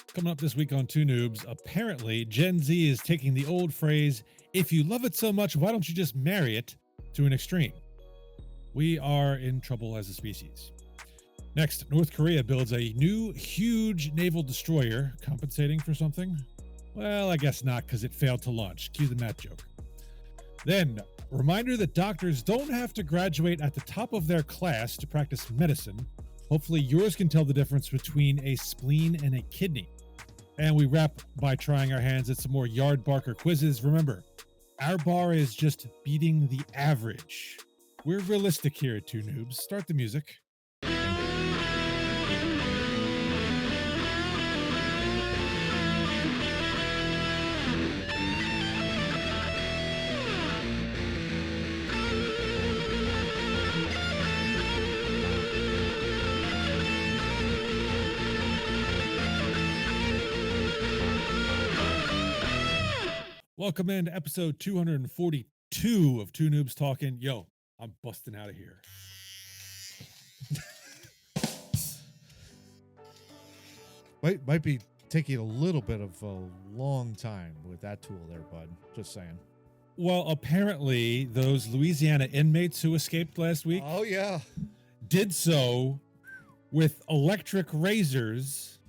Coming up this week on Two Noobs, apparently Gen Z is taking the old phrase, if you love it so much, why don't you just marry it, to an extreme. We are in trouble as a species. Next, North Korea builds a new, huge naval destroyer, compensating for something? Well, I guess not, because it failed to launch. Cue the Matt joke. Then, reminder that doctors don't have to graduate at the top of their class to practice medicine. Hopefully yours can tell the difference between a spleen and a kidney. And we wrap by trying our hands at some more Yardbarker quizzes. Remember, our bar is just beating the average. We're realistic here at Two Noobs. Start the music. Welcome into episode 242 of Two Noobs Talking. Yo, I'm busting out of here. Might be taking a little bit of a long time with that tool there, bud. Just saying. Well, apparently those Louisiana inmates who escaped last week Oh, yeah. did so with electric razors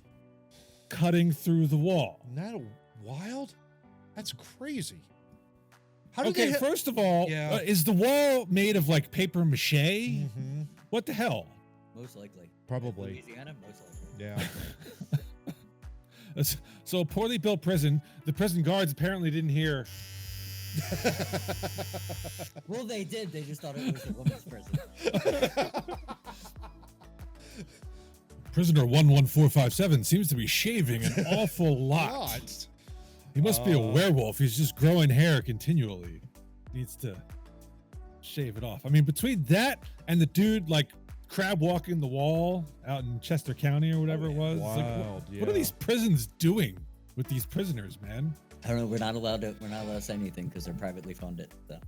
cutting through the wall. Isn't that wild? That's crazy. How did Okay, first of all, Yeah. Is the wall made of like paper mache? Mm-hmm. What the hell? Most likely. Probably. Louisiana, most likely. Yeah. So a poorly built prison, the prison guards apparently didn't hear. Well, they did. They just thought it was a woman's prison. Prisoner 11457 seems to be shaving an awful lot. God. He must be a werewolf. He's just growing hair continually. Needs to shave it off. I mean, between that and the dude like crab walking the wall out in Chester County or whatever it was. It's like, Wild, what are yeah. these prisons doing with these prisoners, man? I don't know. We're not allowed to say anything because they're privately funded. So.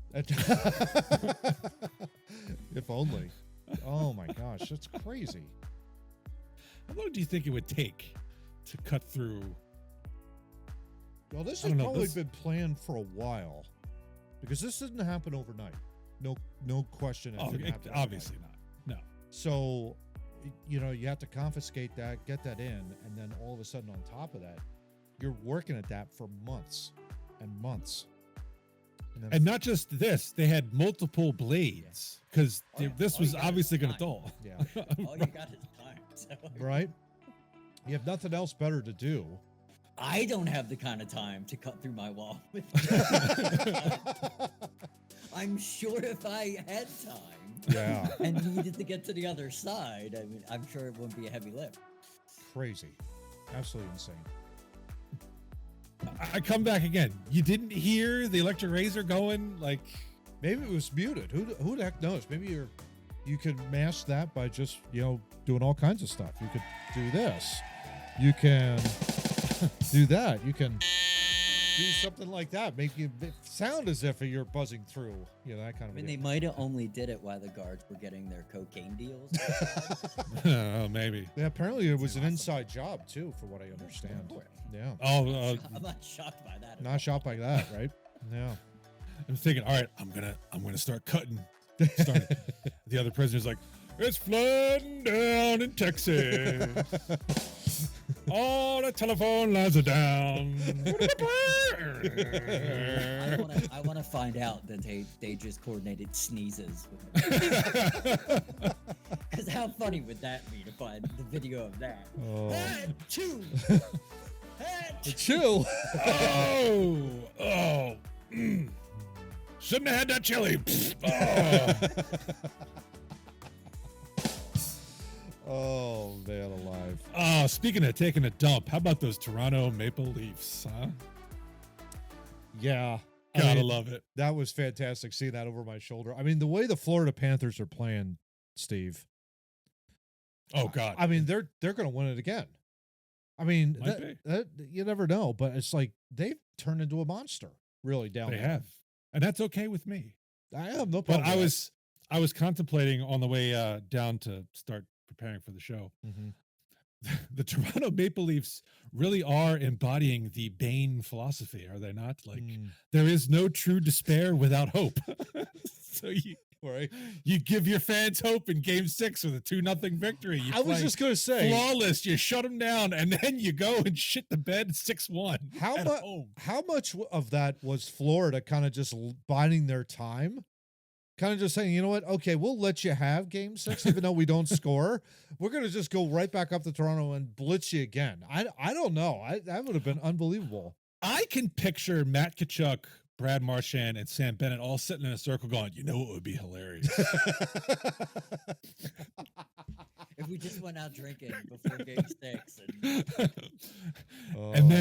If only. Oh my gosh, that's crazy. How long do you think it would take to cut through? Well, this I has don't know, probably this- been planned for a while, because this didn't happen overnight. No question. Oh, didn't happen obviously overnight. not. No. So, you have to confiscate that, get that in, and then all of a sudden, on top of that, you're working at that for months and months. And, then And not just this, they had multiple blades because Oh, yeah. this All was you got is obviously going to time. dull. yeah, All you got is time. So. right. You have nothing else better to do. I don't have the kind of time to cut through my wall. I'm sure if I had time Yeah, and needed to get to the other side, I mean, I'm sure it wouldn't be a heavy lift. crazy, absolutely insane. I come back again. You didn't hear the electric razor going like. Maybe it was muted. Who the heck knows? Maybe you could mask that by just doing all kinds of stuff. You could do this. You can do that. You can do something like that. Make you sound as if you're buzzing through. That kind I of. mean, they might have only did it while the guards were getting their cocaine deals. Oh, maybe. Yeah, apparently it was an inside job too, for what I understand. Yeah, Oh, I'm not shocked by that. at not shot like that, right? Yeah. I'm thinking. All right, I'm gonna start cutting. Start it. The other prisoner's like, it's flooding down in Texas. All the telephone lines are down. I want to find out that they just coordinated sneezes. Because how funny would that be to find the video of that? Oh. Achoo! Achoo! Chill. Oh. Shouldn't have had that chili. Oh. Oh man, alive. Oh, speaking of taking a dump, how about those Toronto Maple Leafs, huh? Yeah. Gotta love it. That was fantastic seeing that over my shoulder. I mean, the way the Florida Panthers are playing, Steve. Oh, God. I mean, they're going to win it again. I mean, Might that you never know, but it's like they've turned into a monster, really down They there. have. And that's okay with me. I have no But problem. I was contemplating on the way down to start preparing for the show Mm-hmm. the Toronto Maple Leafs really are embodying the Bane philosophy, are they not? Like, there is no true despair without hope. So Right. you give your fans hope in Game 6 with a 2-0 victory. You I was play just going to say, flawless. You shut them down, and then you go and shit the bed 6-1 at home. how much of that was Florida kind of just biding their time? Kind of just saying, you know what? Okay, we'll let you have Game 6, even though we don't score. We're going to just go right back up to Toronto and blitz you again. I don't know. That would have been unbelievable. I can picture Matt Tkachuk, Brad Marchand, and Sam Bennett all sitting in a circle going, you know what would be hilarious? If we just went out drinking before Game 6, and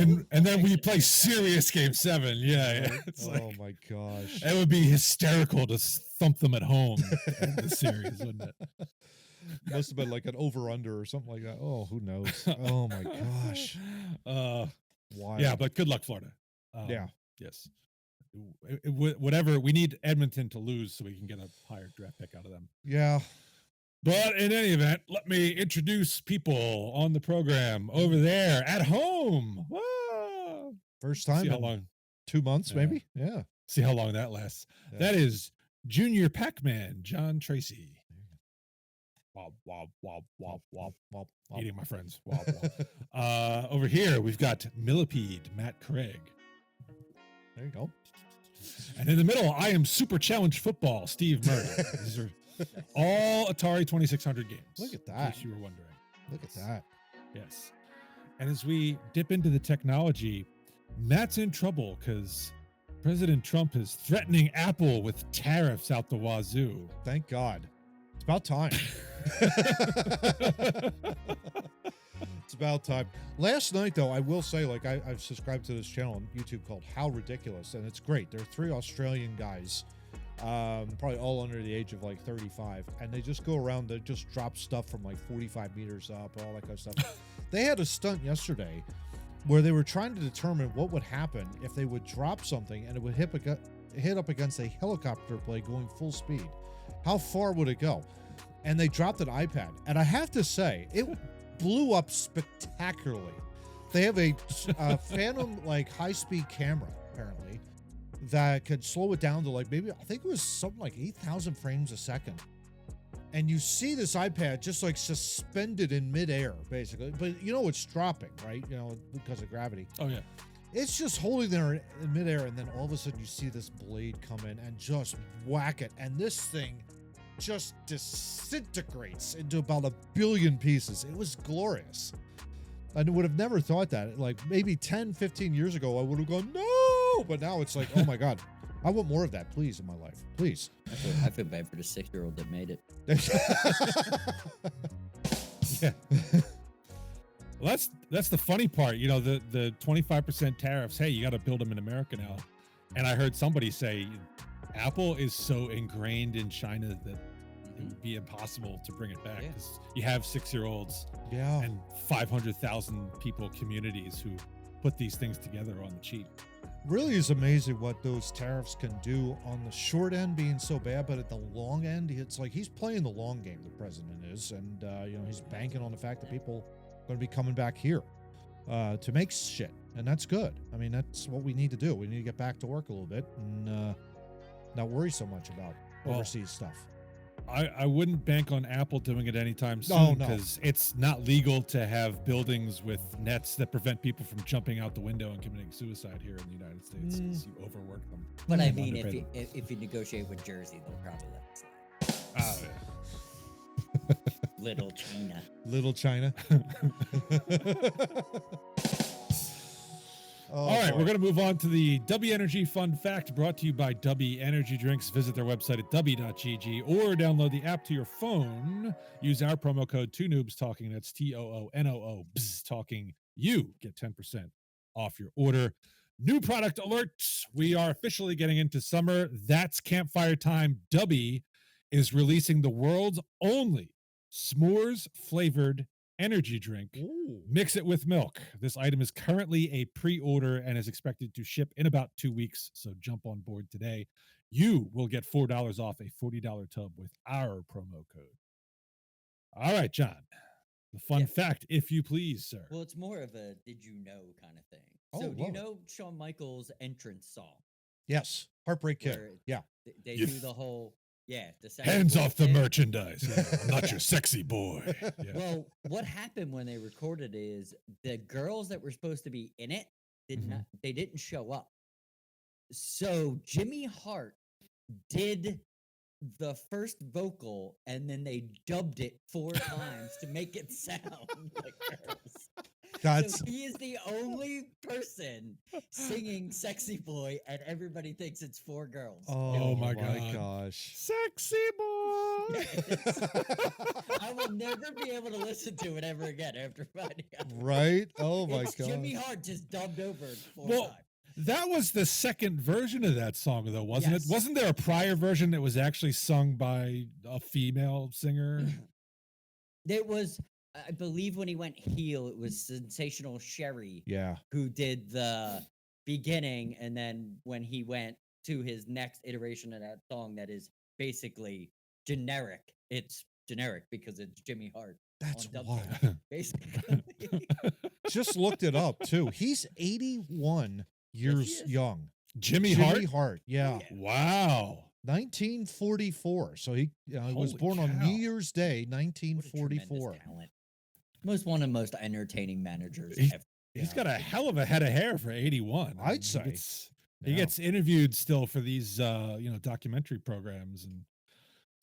then we play serious Game 7. Yeah. It's oh my gosh. It would be hysterical to thump them at home in the series, wouldn't it? Must have been like an over-under or something like that. Oh, who knows? Oh my gosh. Why? Yeah, but good luck, Florida. Yeah. Yes. Whatever. We need Edmonton to lose so we can get a higher draft pick out of them. Yeah. But in any event, let me introduce people on the program over there at home. Whoa. First time. See how long? 2 months, maybe? Yeah. See how long that lasts. Yeah. That is Junior Pac-Man, John Tracy. Wop, wop, wop, wop, wop, wop, wop. Eating my friends. Wop, wop. Over here, we've got Millipede, Matt Craig. There you go. And in the middle, I am Super Challenge Football, Steve Murray. These are all Atari 2600 games. Look at that. In case you were wondering. Look at that. Yes. And as we dip into the technology, Matt's in trouble because President Trump is threatening Apple with tariffs out the wazoo. Thank God. It's about time. It's about time. Last night, though, I will say, like, I've subscribed to this channel on YouTube called How Ridiculous, and it's great. There are 3 Australian guys, probably all under the age of, like, 35, and they just go around, they just drop stuff from, like, 45 meters up, all that kind of stuff. They had a stunt yesterday where they were trying to determine what would happen if they would drop something and it would hit up against a helicopter blade going full speed. How far would it go? And they dropped an iPad. And I have to say, it blew up spectacularly. They have a Phantom, like, high-speed camera, apparently, that could slow it down to, like, maybe, I think it was something like 8,000 frames a second. And you see this iPad just, like, suspended in midair, basically. But you know it's dropping, right? You know, because of gravity. Oh, yeah. It's just holding there in midair, and then all of a sudden you see this blade come in and just whack it. And this thing just disintegrates into about 1 billion pieces. It was glorious. I would have never thought that. Like, maybe 10, 15 years ago, I would have gone, no! But now it's like, oh my God. I want more of that, please, in my life. Please. I feel bad for the 6-year-old that made it. Yeah. Well, that's the funny part. You know, the 25% tariffs, hey, you got to build them in America now. And I heard somebody say Apple is so ingrained in China that it would be impossible to bring it back because you have 6-year-olds and 500,000 people, communities who put these things together on the cheap. Really is amazing what those tariffs can do on the short end being so bad, but at the long end, it's like he's playing the long game, the president is, and you know, he's banking on the fact that people are going to be coming back here to make shit, and that's good. I mean, that's what we need to do. We need to get back to work a little bit and not worry so much about overseas stuff. I wouldn't bank on Apple doing it anytime soon because it's not legal to have buildings with nets that prevent people from jumping out the window and committing suicide here in the United States because you overwork them. But I mean, if you negotiate with Jersey, they'll probably let it slide. Oh, yeah. Little China. Little China. All right, we're going to move on to the Dubby Energy Fun Fact brought to you by Dubby Energy Drinks. Visit their website at dubby.gg or download the app to your phone. Use our promo code Too Noobs Talking. That's TOONOO Talking. You get 10% off your order. New product alerts. We are officially getting into summer. That's campfire time. Dubby is releasing the world's only s'mores flavored energy drink. Ooh. Mix it with milk. This item is currently a pre-order and is expected to ship in about 2 weeks, so jump on board today. You will get $4 off a $40 tub with our promo code. All right, John. The fun Yeah. fact, if you please, sir. Well, it's more of a did you know kind of thing. Oh, So, do you love it. know Shawn Michaels' entrance song? Yes. Heartbreak Kid. Where Yeah. they You do f- the whole, the sexy Hands boy off the thing. merchandise. Yeah, I'm not your sexy boy. Yeah. Well, what happened when they recorded is the girls that were supposed to be in it they didn't show up. So Jimmy Hart did the first vocal and then they dubbed it 4 times to make it sound like girls. That's So he is the only person singing Sexy Boy, and everybody thinks it's 4 girls. oh my my God. gosh. Sexy boy. I will never be able to listen to it ever again after finding out. Right? Oh my It's god. Jimmy Hart just dubbed over it 4 Well, times. That was the second version of that song, though, wasn't Yes. it? Wasn't there a prior version that was actually sung by a female singer? It was, I believe, when he went heel, it was Sensational Sherry Yeah. who did the beginning, and then when he went to his next iteration of that song, that is basically generic. It's generic because it's Jimmy Hart. That's on wild. dubstep, basically. Just looked it up too. He's 81 years is. young. Jimmy Hart? Jimmy Hart. Yeah. Yeah. Wow. 1944. So he was Holy born on cow. New Year's Day, What a tremendous 1944. talent. One of the most entertaining managers He- ever. He's Yeah. got a hell of a head of hair for 81. I mean, I'd say. He Yeah. gets interviewed still for these documentary programs and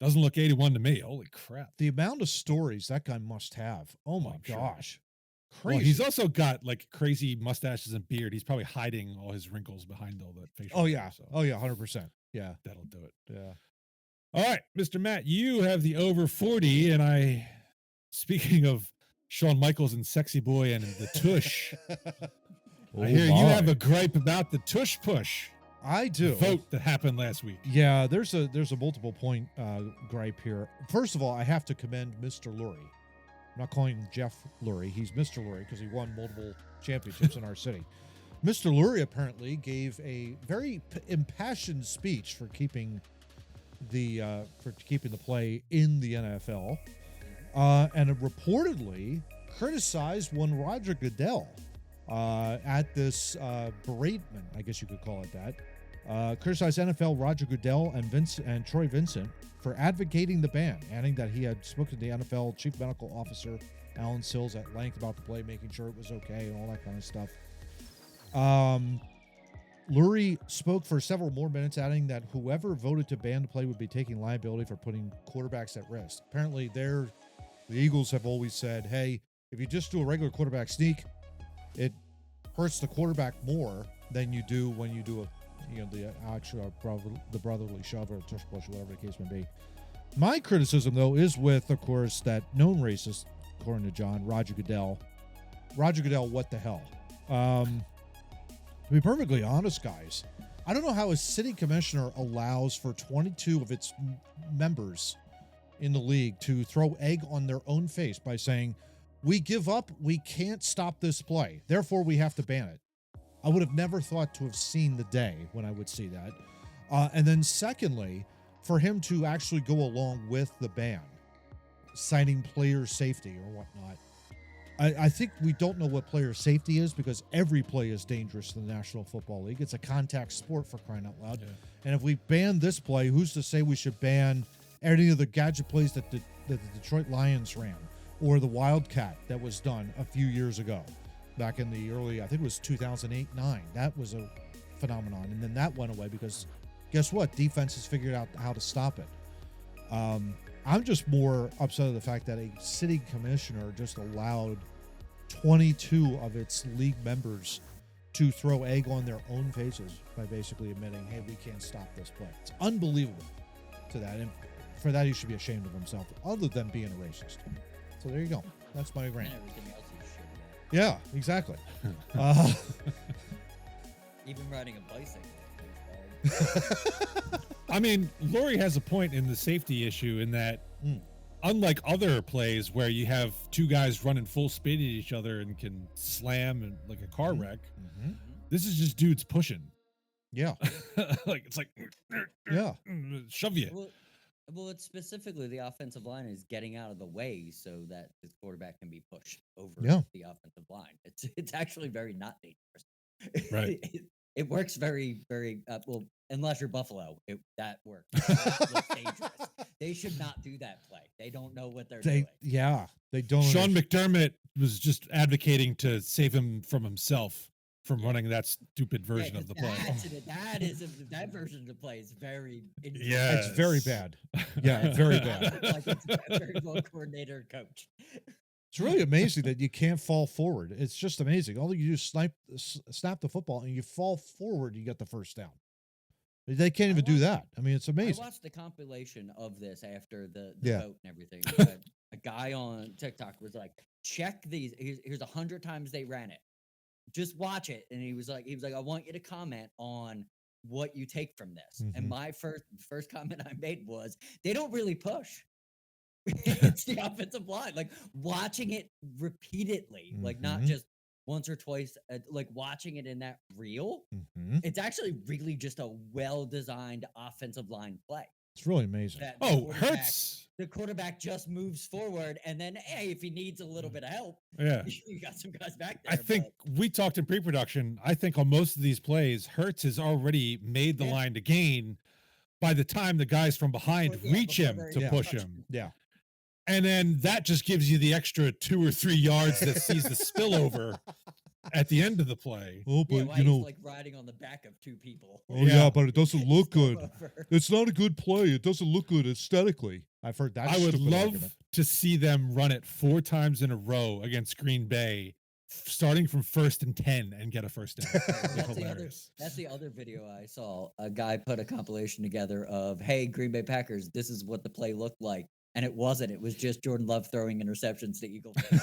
doesn't look 81 to me. Holy crap. The amount of stories that guy must have. Oh my I'm sure. gosh. Well, Crazy. he's also got like crazy mustaches and beard. He's probably hiding all his wrinkles behind all that facial oh hair, yeah. so Oh yeah, 100%. Yeah. that'll do it. Yeah. All right, Mr. Matt, you have the over 40, and speaking of Shawn Michaels and Sexy Boy and the Tush, Oh I hear you have my. a gripe about the Tush Push I do. vote that happened last week. Yeah, there's a multiple point gripe here. First of all, I have to commend Mr. Lurie. I'm not calling him Jeff Lurie. He's Mr. Lurie because he won multiple championships in our city. Mr. Lurie apparently gave a very impassioned speech for keeping the play in the NFL, and reportedly criticized one Roger Goodell at this beratement, I guess you could call it that. Criticized NFL Roger Goodell and Troy Vincent for advocating the ban, adding that he had spoken to the NFL Chief Medical Officer Alan Sills at length about the play, making sure it was okay and all that kind of stuff. Lurie spoke for several more minutes, adding that whoever voted to ban the play would be taking liability for putting quarterbacks at risk. Apparently, the Eagles have always said, hey, if you just do a regular quarterback sneak, it hurts the quarterback more than you do when you do the actual the brotherly shove or a tush push, whatever the case may be. My criticism, though, is with, of course, that known racist, according to John, Roger Goodell. Roger Goodell, what the hell? To be perfectly honest, guys, I don't know how a city commissioner allows for 22 of its members in the league to throw egg on their own face by saying, we give up, we can't stop this play, therefore we have to ban it. I would have never thought to have seen the day when I would see that. And then secondly, for him to actually go along with the ban, citing player safety or whatnot. I think we don't know what player safety is because every play is dangerous in the National Football League. It's a contact sport, for crying out loud. Yeah. And if we ban this play, who's to say we should ban any of the gadget plays that the Detroit Lions ran or the Wildcat that was done a few years ago back in the early, I think it was 2008-9. That was a phenomenon. And then that went away because guess what? Defenses figured out how to stop it. I'm just more upset at the fact that a city commissioner just allowed 22 of its league members to throw egg on their own faces by basically admitting, hey, we can't stop this play. It's unbelievable to that. And for that, he should be ashamed of himself, other than being a racist. So there you go. That's my rant. And everything else you should get. Yeah, exactly. Even riding a bicycle. is bad. I mean, Lurie has a point in the safety issue in that, unlike other plays where you have two guys running full speed at each other and can slam and like a car wreck, this is just dudes pushing. Yeah. Like it's like Yeah. shove you. Well, Well, it's specifically the offensive line is getting out of the way so that the quarterback can be pushed over Yeah. the offensive line. It's actually very not dangerous. Right. It works very, very well, unless you're Buffalo. That works. That looks dangerous. They should not do that play. They don't know what they're doing. They don't. Sean McDermott was just advocating to save him from himself from Yeah. running that stupid version of the play. That version of the play is very Yeah. It's very bad. Yeah, very bad. like it's a very well coordinated coach. It's really amazing that you can't fall forward. It's just amazing. All you do is snap the football and you fall forward, you get the first down. They can't even do that. I mean, it's amazing. I watched the compilation of this after the Yeah. vote and everything. A guy on TikTok was like, check these. Here's 100 times they ran it. Just watch it. And he was like, I want you to comment on what you take from this. And Mhm. my first comment I made was, they don't really push. It's the offensive line. Like watching it repeatedly, like not Mhm. just once or twice, like watching it in that reel. Mhm. It's actually really just a well-designed offensive line play. It's really amazing. That the Oh, quarterback- Hurts. The quarterback just moves forward, and then hey, if he needs a little bit of help, Yeah. you got some guys back there. I think we talked in pre-production. I think on most of these plays, Hertz has already made the Yeah. line to gain by the time the guys from behind Before- yeah, reach before him they're to in push touch. him. Yeah. And then that just gives you the extra 2 or 3 yards that sees the spillover at the end of the play. Oh, yeah, but why you know, he's like riding on the back of two people. oh yeah, Yeah. but it doesn't look It's still good. over. It's not a good play. It doesn't look good aesthetically. I've heard that. I would stupid love argument. to see them run it 4 times in a row against Green Bay, starting from 1st and 10 and get a first down. That'd be hilarious. That's the other video I saw. A guy put a compilation together of, hey, Green Bay Packers, this is what the play looked like. And it wasn't. It was just Jordan Love throwing interceptions to Eagles. Oh,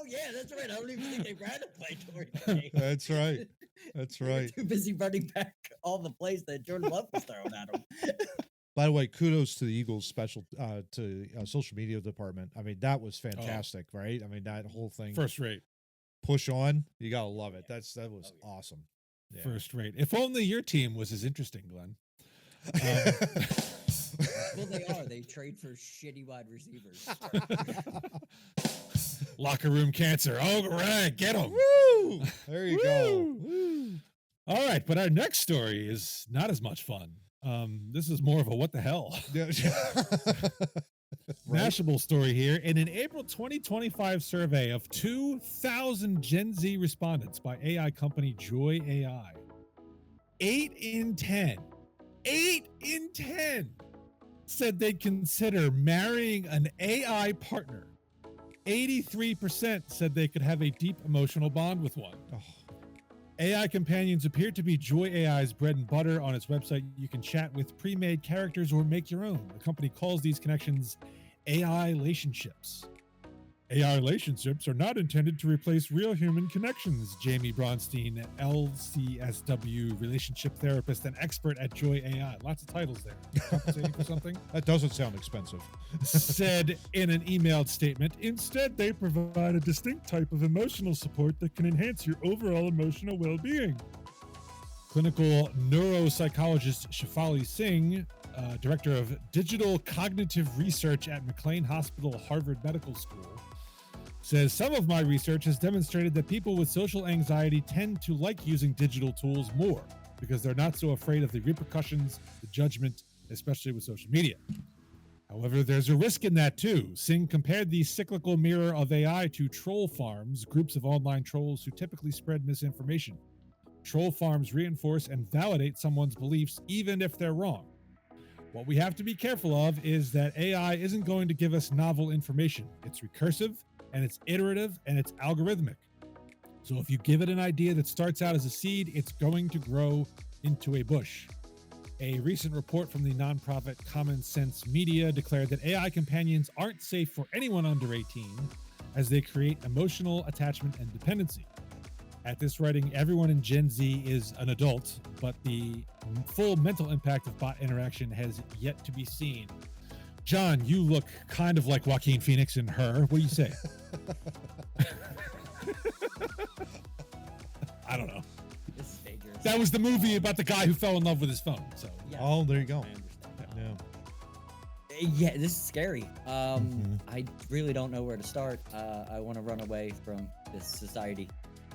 yeah, that's right. I don't even think they ran a play during the game. That's right. That's They were right. too busy running back all the plays that Jordan Love was throwing at them. By the way, kudos to the Eagles special social media department. I mean, that was Oh. fantastic, right? I mean, that whole thing. First rate. Push on. You gotta love it. Yeah. That was Oh, yeah. awesome. Yeah. First rate. If only your team was as interesting, Glenn. Well, they are. They trade for shitty wide receivers. Locker room cancer. All right, get them. Woo! There you go. Woo! Woo! All right, but our next story is not as much fun. This is more of a what the hell. Yeah. Right? National story here. In an April 2025 survey of 2,000 Gen Z respondents by AI company Joy AI, 8 in 10 said they'd consider marrying an AI partner. 83% said they could have a deep emotional bond with one. Oh, AI companions appear to be Joy AI's bread and butter. On its website, you can chat with pre-made characters or make your own. The company calls these connections AI relationships. AI relationships are not intended to replace real human connections, Jamie Bronstein, LCSW relationship therapist and expert at Joy AI. Lots of titles there. Compensating for something? that doesn't sound expensive. Said in an emailed statement, instead, they provide a distinct type of emotional support that can enhance your overall emotional well-being. Clinical neuropsychologist Shefali Singh, director of digital cognitive research at McLean Hospital, Harvard Medical School, says some of my research has demonstrated that people with social anxiety tend to like using digital tools more because they're not so afraid of the repercussions, the judgment, especially with social media. However, there's a risk in that too. Singh compared the cyclical mirror of AI to troll farms, groups of online trolls who typically spread misinformation. Troll farms reinforce and validate someone's beliefs even if they're wrong. What we have to be careful of is that AI isn't going to give us novel information. It's recursive, and it's iterative, and it's algorithmic. So if you give it an idea that starts out as a seed, it's going to grow into a bush. A recent report from the nonprofit Common Sense Media declared that AI companions aren't safe for anyone under 18 as they create emotional attachment and dependency. At this writing, everyone in Gen Z is an adult, but the full mental impact of bot interaction has yet to be seen. John, you look kind of like Joaquin Phoenix in Her. What do you say? I don't know. This is dangerous. That was the movie about the guy who fell in love with his phone. So Yeah, Oh, there you go. I understand. Yeah, this is scary. I really don't know where to start. I want to run away from this society.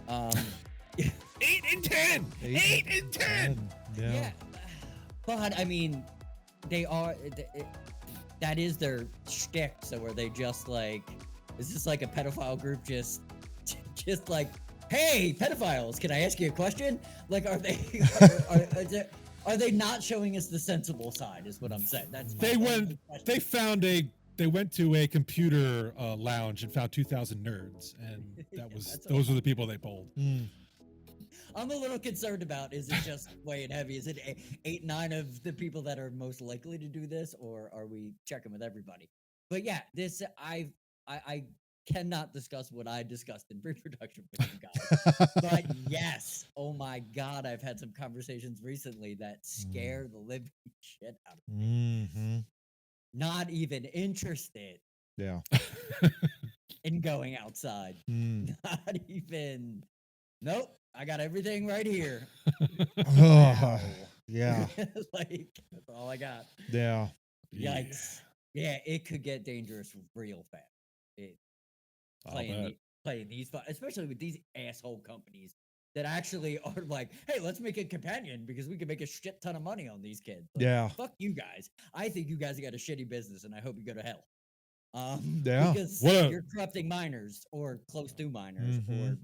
8 and 10. 8 and 10. Yeah. But I mean, they are. That is their shtick. So are they just like? Is this like a pedophile group? Just like, hey, pedophiles, can I ask you a question? Like, are they? Are they not showing us the sensible side? Is what I'm saying. They went to a computer lounge and found 2,000 nerds, and those were the people they polled. I'm a little concerned about, is it just weighing heavy? Is it 8, 9 of the people that are most likely to do this, or are we checking with everybody? But yeah, this I cannot discuss what I discussed in pre-production with you guys. But yes, oh my God, I've had some conversations recently that scare the living shit out of me. Not even interested. Yeah. In going outside. Not even. Nope. I got everything right here. Oh, yeah. Like, that's all I got. Yeah. Yikes. Yeah, it could get dangerous real fast. Playing these, especially with these asshole companies that actually are like, hey, let's make a companion because we can make a shit ton of money on these kids. Like, yeah. Fuck you guys. I think you guys got a shitty business, and I hope you go to hell. Yeah. Because you're corrupting minors or close to minors. Or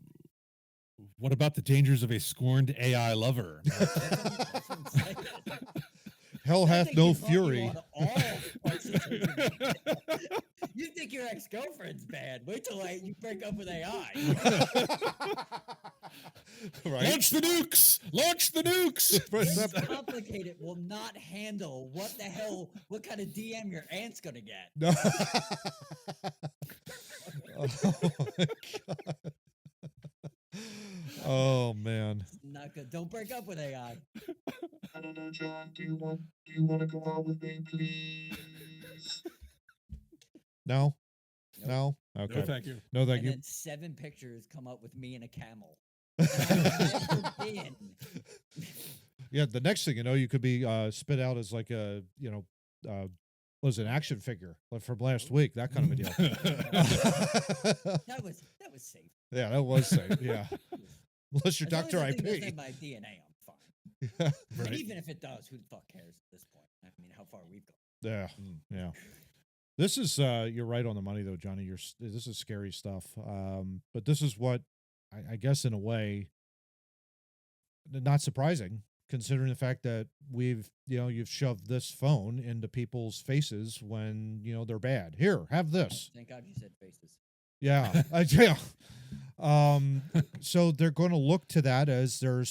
what about the dangers of a scorned AI lover? Hell hath no fury. You think your ex-girlfriend's bad? Wait till you break up with AI. Right? Launch the nukes! Launch the nukes! This complicated will not handle what kind of DM your aunt's gonna get. No. Oh my God. Oh man. Not good. Don't break up with AI. I don't know, John. Do you want to go out with me, please? No. Nope. No. Okay. No, thank you. No, thank and you. then 7 pictures come up with me and a camel. I've never been. Yeah. The next thing you know, you could be spit out as like a was an action figure like from last week. That kind of a deal. That was safe. Yeah, that was safe. Yeah. Unless you're As long as Dr. that thing doesn't IP. have my DNA, I'm fine. Yeah. But Right. even if it does, who the fuck cares at this point? I mean, how far we've gone. Yeah. Yeah. This is you're right on the money though, Johnny. This is scary stuff. But this is what I guess in a way not surprising considering the fact that you've shoved this phone into people's faces when they're bad. Here, have this. Thank God you said faces. Yeah. Yeah. So they're going to look to that as their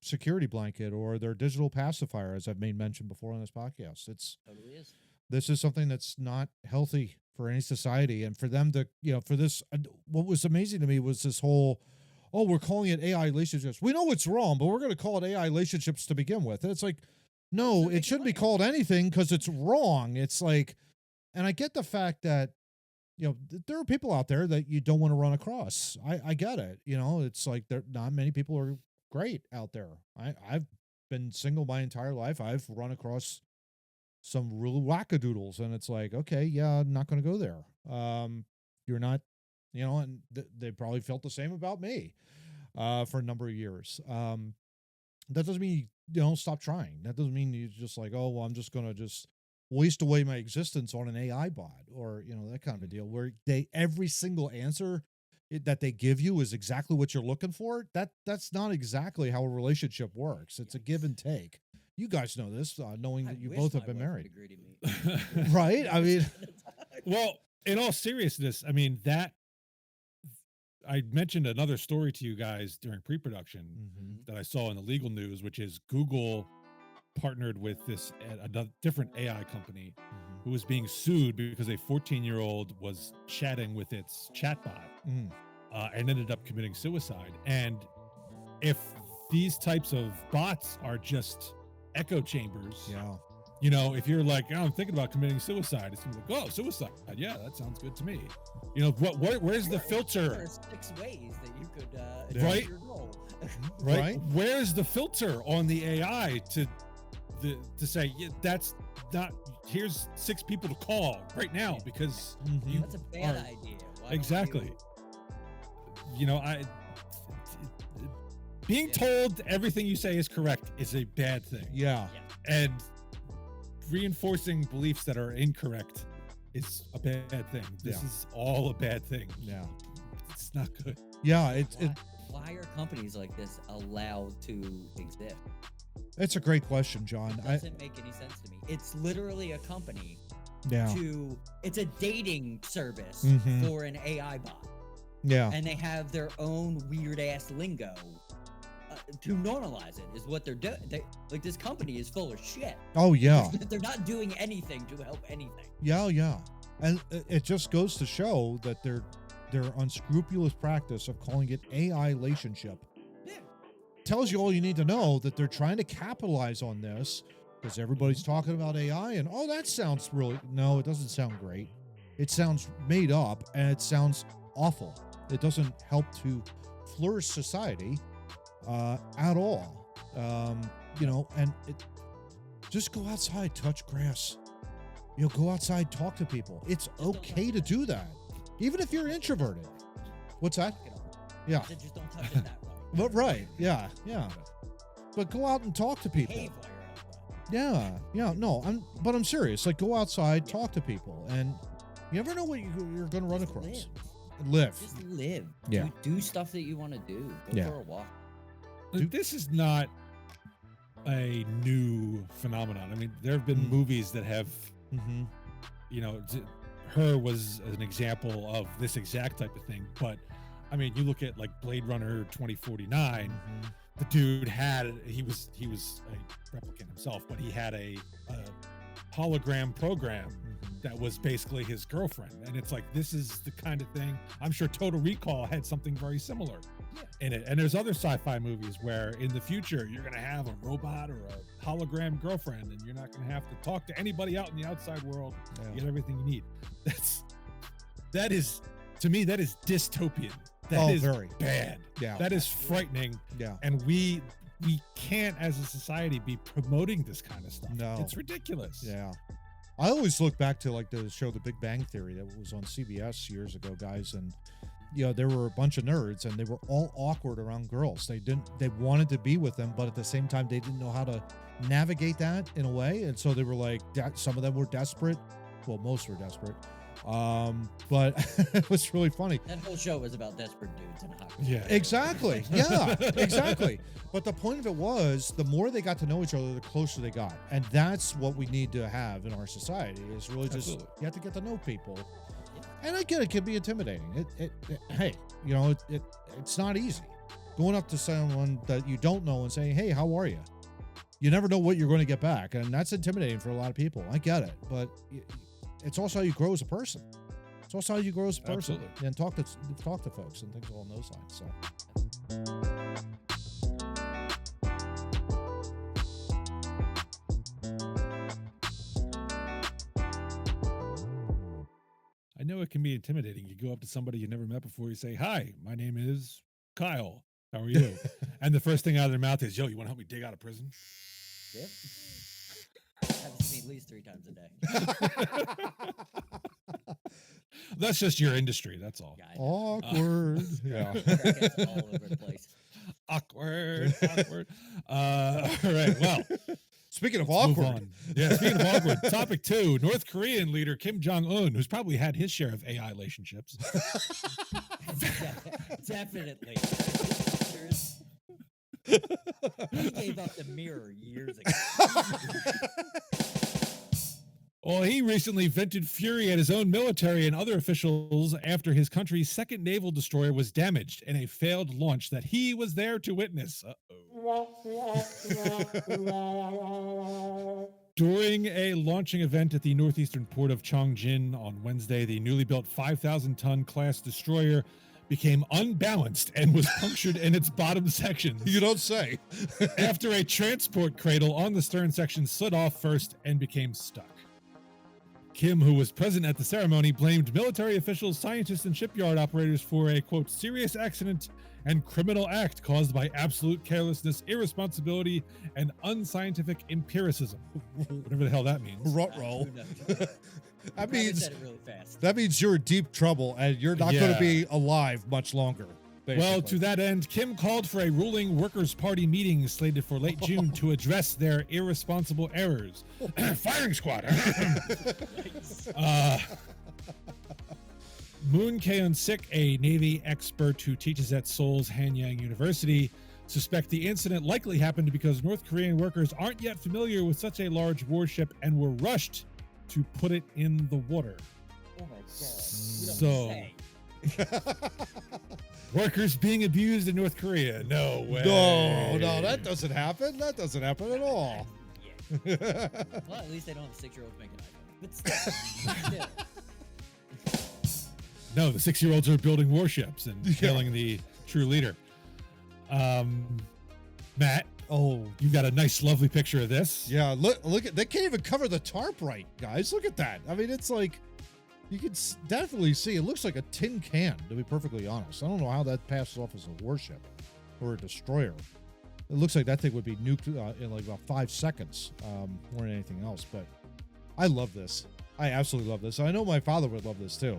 security blanket or their digital pacifier, as I've made mention before on this podcast. Totally is. This is something that's not healthy for any society, and for them to for this. What was amazing to me was this whole, we're calling it AI relationships. We know it's wrong, but we're going to call it AI relationships to begin with. And it's like, no, it shouldn't be called anything because it's wrong. It's like, and I get the fact that there are people out there that you don't want to run across. I get it. It's like not many people are great out there. I've been single my entire life. I've run across some real wackadoodles, and it's like, okay, yeah, I'm not going to go there. You're not, and they probably felt the same about me for a number of years. That doesn't mean you stop trying. That doesn't mean you just like, oh, well, I'm just going to just waste away my existence on an AI bot or, that kind of a deal where every single answer that they give you is exactly what you're looking for. That's not exactly how a relationship works. It's a give and take. You guys know this, knowing that you both have been married. Right? I mean, well, in all seriousness, I mean, I mentioned another story to you guys during pre-production that I saw in the legal news, which is Google partnered with a different AI company who was being sued because a 14-year-old was chatting with its chatbot and ended up committing suicide. And if these types of bots are just echo chambers, if you're like, I'm thinking about committing suicide, it's like, oh, suicide, yeah, that sounds good to me. Where's the filter? There are 6 ways that you could right? your goal. Right? Where's the filter on the AI to to say, yeah, that's not. Here's 6 people to call right now because you That's a bad are- idea. Why don't Exactly. you- You know, being Yeah. told everything you say is correct is a bad thing. Yeah. And reinforcing beliefs that are incorrect is a bad thing. This Yeah. is all a bad thing. Yeah. It's not good. Yeah. Why are companies like this allowed to exist? It's a great question, John. It doesn't make any sense to me. It's literally a company Yeah. it's a dating service Mhm. for an AI bot. Yeah. And they have their own weird ass lingo to normalize it, is what they're doing. Like, this company is full of shit. Oh yeah. They're not doing anything to help anything. Yeah. Yeah. And it just goes to show that their unscrupulous practice of calling it AI relationship Yeah. tells you all you need to know, that they're trying to capitalize on this because everybody's talking about AI and, oh, that sounds really, no, it doesn't sound great. It sounds made up and it sounds awful. It doesn't help to flourish society at all. You know, and just go outside, touch grass. You know, go outside, talk to people. It's don't okay touch to that. do that, even if you're introverted. What's that? Fuck it up. Yeah. I said, just don't touch it that way. But right. Yeah. Yeah. But go out and talk to people. Behave while you're outside. Yeah. Yeah. No, I'm serious. Like, go outside, talk to people, and you never know what you're going to run Just across. live. Live. Just live. Yeah. Do stuff that you want to do. Go Yeah. for a walk. This is not a new phenomenon. I mean, there have been movies that have, Mm-hmm. you know, Her was an example of this exact type of thing. But I mean, you look at like Blade Runner 2049. Mm-hmm. The dude he was a replicant himself, but he had a hologram program that was basically his girlfriend. And it's like, this is the kind of thing. I'm sure Total Recall had something very similar in it. And there's other sci-fi movies where in the future you're going to have a robot or a hologram girlfriend, and you're not going to have to talk to anybody out in the outside world. You get everything you need. That is to me, that is dystopian. That is very bad. Yeah. That is frightening. Yeah. And we can't, as a society, be promoting this kind of stuff. No. It's ridiculous. Yeah. I always look back to like the show The Big Bang Theory that was on CBS years ago, guys, and you know, there were a bunch of nerds and they were all awkward around girls. They wanted to be with them, but at the same time they didn't know how to navigate that in a way, and so they were like, some of them were desperate. Well, most were desperate. But it was really funny. That whole show was about desperate dudes in a hockey. Yeah. Exactly. Yeah, exactly. But the point of it was, the more they got to know each other, the closer they got. And that's what we need to have in our society, is really just, Absolutely. you have to get to know people. And I get it can be intimidating. Hey, you know, it's not easy. Going up to someone that you don't know and saying, hey, how are you? You never know what you're going to get back. And that's intimidating for a lot of people. I get it. But it's also how you grow as a person. It's also how you grow as a person. Absolutely. And talk to folks and things along those lines. So. I know it can be intimidating. You go up to somebody you never met before, you say, hi, my name is Kyle. How are you? And the first thing out of their mouth is, yo, you want to help me dig out of prison? Yep. Happens to me at least 3 times a day. That's just your industry. That's all. Yeah, I know. Awkward. Yeah. Crackheads all over the place. Awkward. All right. Well, Speaking of let's move awkward. on. Yeah. Speaking of awkward, topic 2, North Korean leader Kim Jong-un, who's probably had his share of AI relationships. Definitely. He gave up the mirror years ago. Well, he recently vented fury at his own military and other officials after his country's second naval destroyer was damaged in a failed launch that he was there to witness. During a launching event at the northeastern port of Chongjin on Wednesday, the newly built 5,000-ton class destroyer became unbalanced and was punctured in its bottom section. You don't say. After a transport cradle on the stern section slid off first and became stuck. Kim, who was present at the ceremony, blamed military officials, scientists, and shipyard operators for a, quote, serious accident and criminal act caused by absolute carelessness, irresponsibility, and unscientific empiricism. Whatever the hell that means. Ruh-roh. That Probably means said it really fast. that means you're in deep trouble and you're not going Yeah. to be alive much longer. Well, basically. to that end, Kim called for a ruling Workers' Party meeting slated for late June to address their irresponsible errors. Firing squad. Moon Keon-sik, a Navy expert who teaches at Seoul's Hanyang University, suspect the incident likely happened because North Korean workers aren't yet familiar with such a large warship and were rushed to put it in the water. Oh my god. So- Say. Workers being abused in North Korea. No way. No, that doesn't happen. That doesn't happen at all. Yeah. Well, at least they don't have 6-year-olds making iPhones. But still. No, the 6-year-olds are building warships and Yeah. killing the true leader. Matt, Oh, you got a nice, lovely picture of this. yeah. Look at, they can't even cover the tarp right, guys. Look at that. I mean, it's like, you can definitely see, it looks like a tin can, to be perfectly honest. I don't know how that passes off as a warship or a destroyer. It looks like that thing would be nuked in like about 5 seconds, more than anything else. But I love this. I absolutely love this. I know my father would love this too.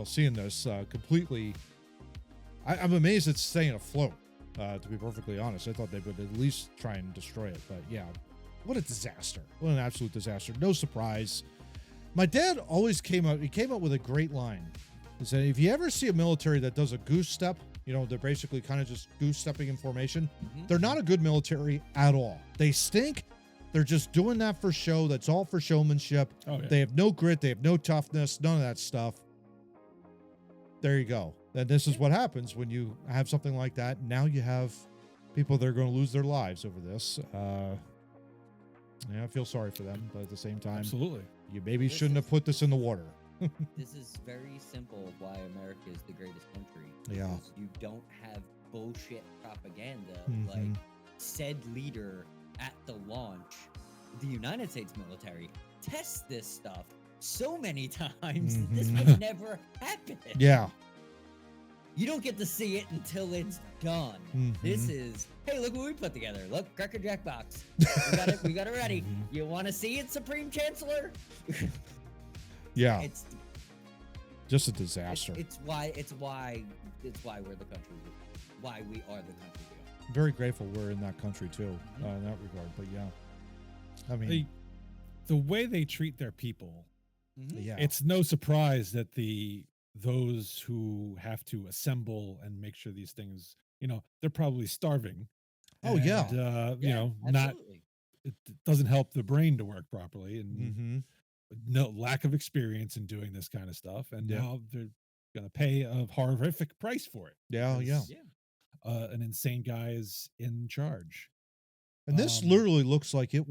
Seeing this completely, I'm amazed it's staying afloat. To be perfectly honest, I thought they would at least try and destroy it. But yeah, what a disaster! What an absolute disaster! No surprise. My dad always came up with a great line. He said, if you ever see a military that does a goose step, they're basically kind of just goose stepping in formation, they're not a good military at all. They stink. They're just doing that for show. That's all for showmanship. Oh, yeah. They have no grit. They have no toughness. None of that stuff. There you go. And this is what happens when you have something like that. Now you have people that are going to lose their lives over this. I feel sorry for them, but at the same time, Absolutely. you maybe This shouldn't is- have put this in the water. This is very simple why America is the greatest country. Yeah. Because you don't have bullshit propaganda Mhm. like said leader at the launch. The United States military tests this stuff so many times that this would never happen. Yeah. You don't get to see it until it's done. This is, hey, look what we put together. Look, Cracker Jack box. We got it ready. You want to see it, Supreme Chancellor? Yeah. It's Just a disaster. It's why we're the country. Why we are the country we are. Very grateful we're in that country too, in that regard. But yeah, I mean, The way they treat their people, yeah, it's no surprise that those who have to assemble and make sure these things, they're probably starving. Oh, yeah. Not Absolutely. it doesn't help the brain to work properly, and Mhm. no lack of experience in doing this kind of stuff, and Yeah. now they're gonna pay a horrific price for it. Yeah, yeah. Yeah. An insane guy is in charge. And this Um, literally looks like it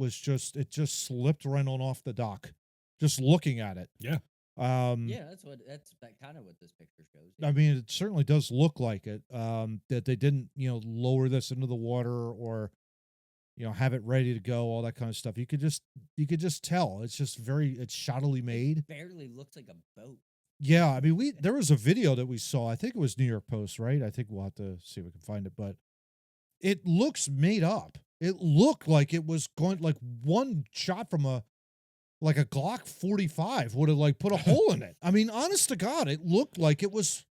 just slipped right on off the dock, just looking at it. Yeah. Yeah, that's kind of what this picture shows. I mean, it certainly does look like it. That they didn't, lower this into the water or, have it ready to go, all that kind of stuff. You could just tell. It's just it's shoddily made. barely looks like a boat. Yeah, I mean, there was a video that we saw. I think it was New York Post, right? I think we'll have to see if we can find it, but it looks made up. It looked like it was going like one shot from a Glock 45 would have like put a hole in it. I mean, honest to God, it looked like it was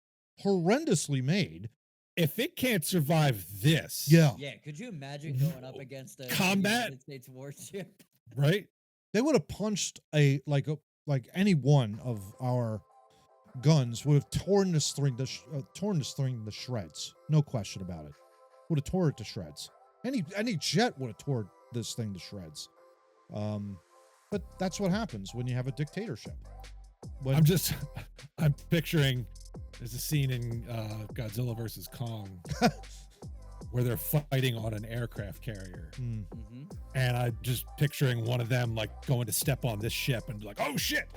horrendously made. If it can't survive this, Yeah, Yeah, could you imagine going up against a Combat? United States warship? right? they would have punched like any one of our guns would have torn this thing to shreds. No question about it. Would have tore it to shreds. Any jet would have tore this thing to shreds. But that's what happens when you have a dictatorship. When, I'm picturing there's a scene in Godzilla versus Kong where they're fighting on an aircraft carrier. Mm. Mm-hmm. And I'm just picturing one of them like going to step on this ship and like, oh shit.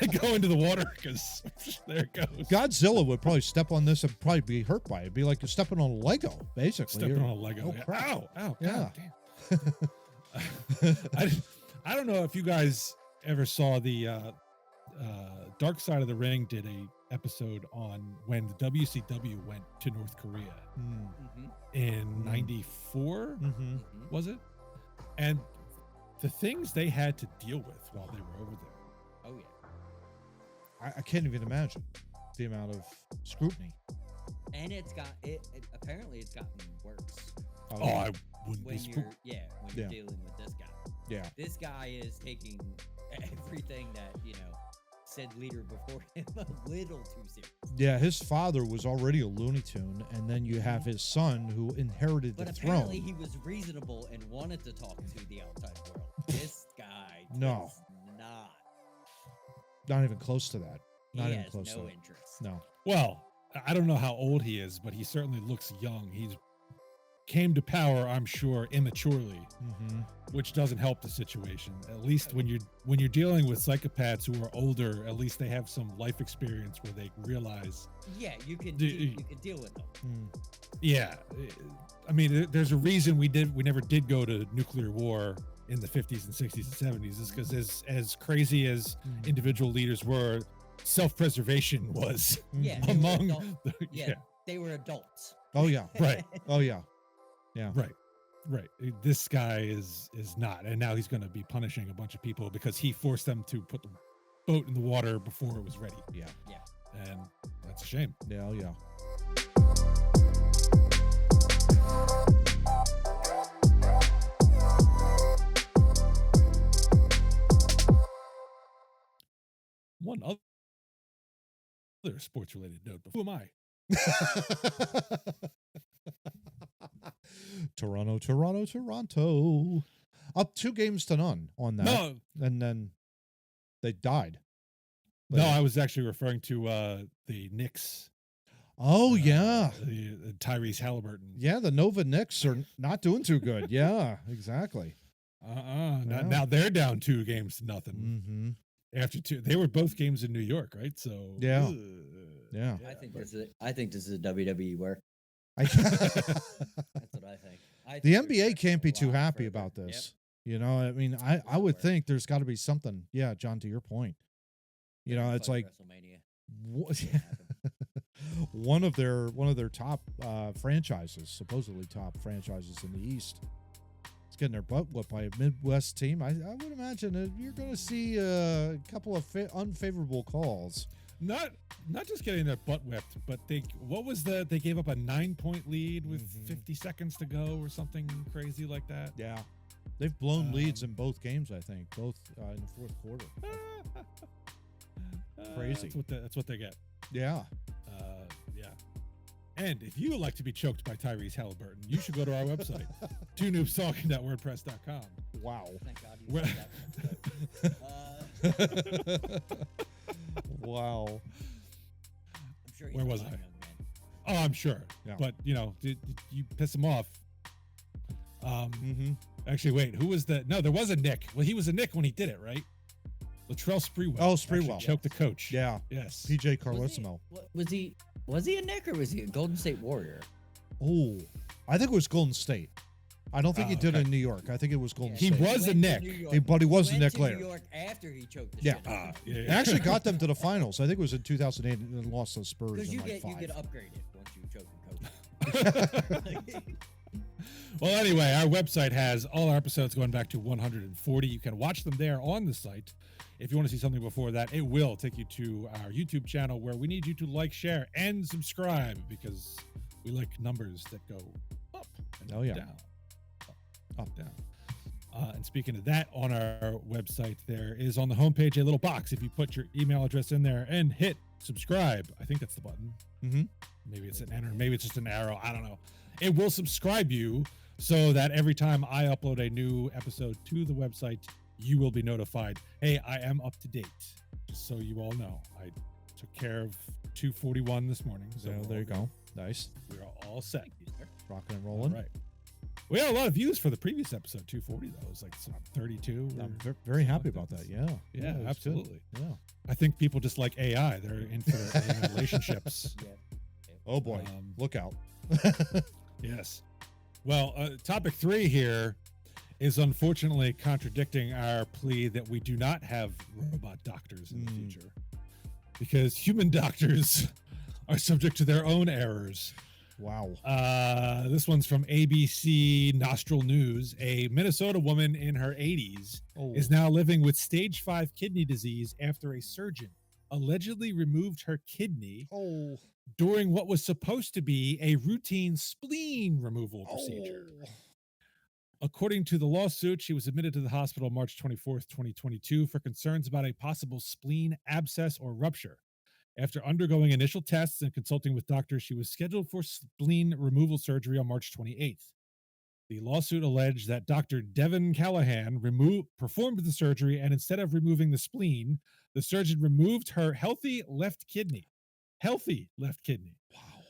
They go into the water because there it goes. Godzilla would probably step on this and probably be hurt by it. It'd be like you're stepping on a Lego, basically. Stepping on a Lego. Oh, Yeah. crap. Ow, Yeah. God damn. I don't know if you guys ever saw the Dark Side of the Ring did a episode on when the WCW went to North Korea in '94, was it? And the things they had to deal with while they were over there. Oh yeah. I can't even imagine the amount of scrutiny. And apparently it's gotten worse Oh, I wouldn't be when spooked. you're Yeah. dealing with this guy. Yeah. This guy is taking everything that, said leader before him a little too serious. Yeah, his father was already a Looney Tune, and then you have his son who inherited But the apparently throne. he was reasonable and wanted to talk to the outside world. This guy No. does not. Not even close to that. Not He even has close no to it. interest. No. Well, I don't know how old he is, but he certainly looks young. He's came to power, I'm sure, immaturely, which doesn't help the situation. At least when you're dealing with psychopaths who are older, at least they have some life experience where they realize. Yeah, you can Do- you can deal with them. Yeah, I mean, there's a reason we never did go to nuclear war in the 50s and 60s and 70s. Is because as crazy as individual leaders were, self-preservation was Yeah, they were among. adult- Yeah, They were adults. Oh, yeah. right. Oh, yeah. Yeah. Right. This guy is not, and now he's going to be punishing a bunch of people because he forced them to put the boat in the water before it was ready. Yeah. And that's a shame. Yeah. Oh, yeah. One other sports-related note. But who am I? Toronto. Up 2-0 on that. No, And then they died. no, I was actually referring to the Knicks. Oh, yeah. The Tyrese Halliburton. Yeah, the Nova Knicks are not doing too good. Yeah, exactly. Now, Yeah. now they're down 2-0. Mm-hmm. After two, they were both games in New York, right? So Yeah. Yeah. I think this is a WWE work. That's what I think. The NBA can't be too happy about this. You know, I mean, I would work. think there's got to be something. Yeah, John, to your point. You know, it's like WrestleMania. one of their top franchises, supposedly top franchises in the East. It's getting their butt whooped by a Midwest team. I would imagine that you're going to see a couple of unfavorable calls. Not just getting their butt whipped, but they gave up a 9-point lead with 50 seconds to go or something crazy like that. Yeah. They've blown leads in both games, I think, both in the fourth quarter. Crazy. That's what they get. Yeah. Yeah. And if you would like to be choked by Tyrese Halliburton, you should go to our website, TooNoobsTalking.wordpress.com. Wow. Thank God you Where- said that. Wow. I'm sure he's Where a was fine I? young man. Oh, I'm sure. Yeah. But, did you piss him off. Mm-hmm. Actually, wait, who was the... No, there was a Nick. Well, he was a Nick when he did it, right? Latrell Sprewell. Oh, actually Sprewell. choked the coach. Yeah. Yes. PJ Was he- Carlesimo. Was he a Nick or was he a Golden State Warrior? Oh, I think it was Golden State. I don't think he did it okay. in New York. I think it was Golden He State. was a went to Nick. New York. But he was a went Nick to later. New York after he choked the Yeah. shit out of him. Yeah. They actually got them to the finals. I think it was in 2008 and then lost to the Spurs Because in you like get 5. upgraded once you choke a coach. Well, anyway, our website has all our episodes going back to 140. You can watch them there on the site. If you want to see something before that, it will take you to our YouTube channel where we need you to like, share, and subscribe because we like numbers that go up and Oh, yeah. down. Up, down. And speaking of that, on our website, there is on the homepage a little box. If you put your email address in there and hit subscribe, I think that's the button. Mm-hmm. Maybe it's an enter, maybe it's just an arrow. I don't know. It will subscribe you so that every time I upload a new episode to the website, you will be notified. Hey, I am up to date. Just so you all know, I took care of 241 this morning. So So we're there all you good. go. Nice. We're all set. Rocking and All rolling. right. We had a lot of views for the previous episode, 240. Though it was like some 32. I'm or very happy like about that. that. Yeah. Yeah, it was good. absolutely. Yeah. I think people just like AI. They're in for relationships. Oh boy. Um, Look out. Yes. Well, topic 3 here is unfortunately contradicting our plea that we do not have robot doctors in the future, because human doctors are subject to their own errors. Wow. This one's from ABC Nostril News. A Minnesota woman in her 80s is now living with stage 5 kidney disease after a surgeon allegedly removed her kidney during what was supposed to be a routine spleen removal procedure. According to the lawsuit, she was admitted to the hospital March 24th, 2022 for concerns about a possible spleen abscess or rupture. After undergoing initial tests and consulting with doctors, she was scheduled for spleen removal surgery on March 28th. The lawsuit alleged that Dr. Devin Callahan performed the surgery, and instead of removing the spleen, the surgeon removed her healthy left kidney. Healthy left kidney. Wow.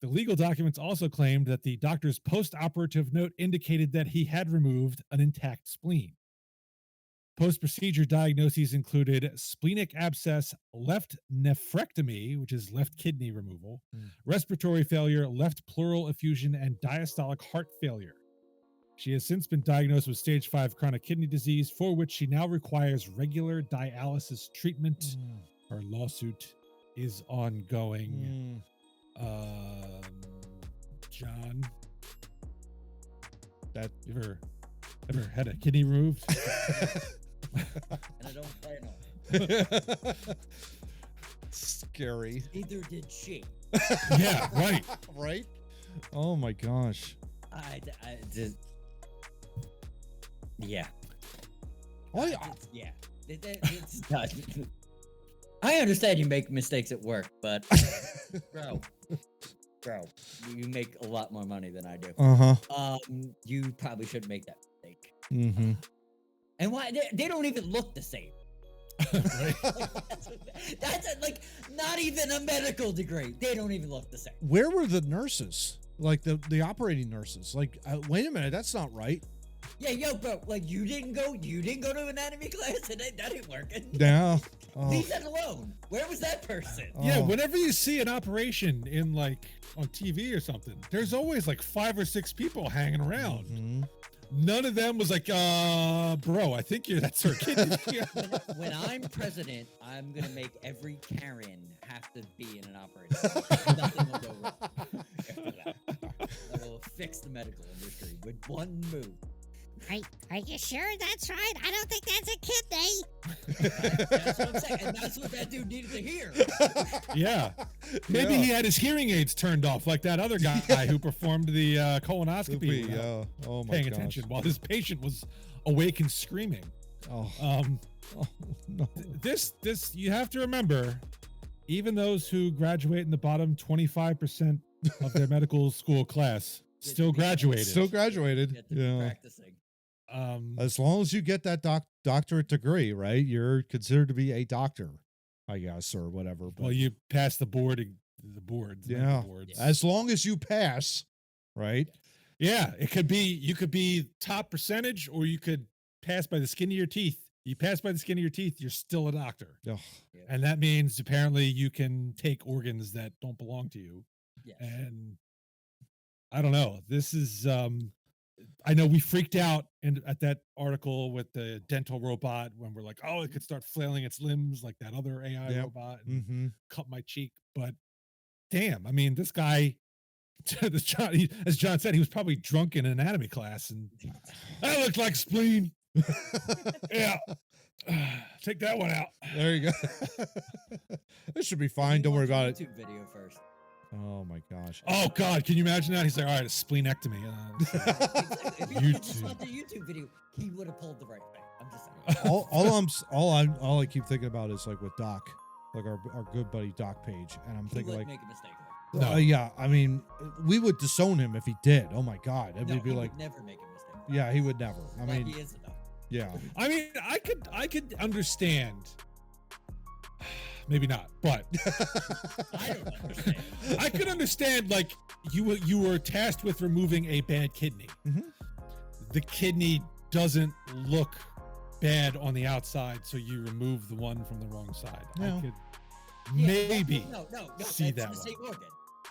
The legal documents also claimed that the doctor's post-operative note indicated that he had removed an intact spleen. Post-procedure diagnoses included splenic abscess, left nephrectomy, which is left kidney removal, respiratory failure, left pleural effusion, and diastolic heart failure. She has since been diagnosed with stage 5 chronic kidney disease, for which she now requires regular dialysis treatment. Her lawsuit is ongoing. John, that you ever had a kidney removed? And I don't plan on it. Scary. Neither did she. Yeah, right. Right? Oh my gosh. I did. Yeah. Yeah. It's not. I understand you make mistakes at work, but bro, you make a lot more money than I do. You probably shouldn't make that mistake. And why they don't even look the same. That's like not even a medical degree. They don't even look the same. Where were the nurses? Like the operating nurses? Like, wait a minute, that's not right. Yeah, yo, bro, like you didn't go to anatomy class and that ain't working. Yeah. Leave that alone. Where was that person? Yeah, whenever you see an operation in like on TV or something, there's always like 5 or 6 people hanging around. None of them was like, bro, I think that's her kidney. When I'm president, I'm gonna make every Karen have to be in an operation. Nothing will go wrong after that. I will fix the medical industry with one move. Are you sure that's right? I don't think that's a kidney. That's what I'm saying, and that's what that dude needed to hear. Yeah. Maybe he had his hearing aids turned off like that other guy who performed the colonoscopy without paying attention while his patient was awake and screaming. No. This you have to remember, even those who graduate in the bottom 25% of their medical school class still graduated. Yeah. Practicing. As long as you get that doctorate degree, right? You're considered to be a doctor, I guess, or whatever. But, well, you pass the boards. Yeah. As long as you pass, right? Yeah. You could be top percentage, or you could pass by the skin of your teeth. You pass by the skin of your teeth, you're still a doctor. Oh. Yeah. And that means apparently you can take organs that don't belong to you. Yes. And I don't know. This is I know we freaked out at that article with the dental robot when we're like, oh, it could start flailing its limbs like that other AI robot and cut my cheek. But damn, I mean, this guy, as John said, he was probably drunk in an anatomy class, and that looked like spleen. Yeah. Take that one out. There you go. This should be fine. Don't worry about it. YouTube video first. Oh my gosh. Oh God, can you imagine that? He's like, all right, a splenectomy. If he just watched the YouTube video, he would have pulled the right thing. I'm just saying. all I keep thinking about is like with Doc, like our good buddy Doc Page, and I'm He thinking would like, make a mistake. No. yeah, I mean, we would disown him if he did. Oh my God, and No, we'd be he like, would never make a mistake. yeah, he would never. I Like mean, he is enough. yeah. I mean, I could understand. Maybe not, but I don't understand. I could understand, like, you were tasked with removing a bad kidney. The kidney doesn't look bad on the outside, so you remove the one from the wrong side. No. I could Yeah, maybe no, see that's that the same organ.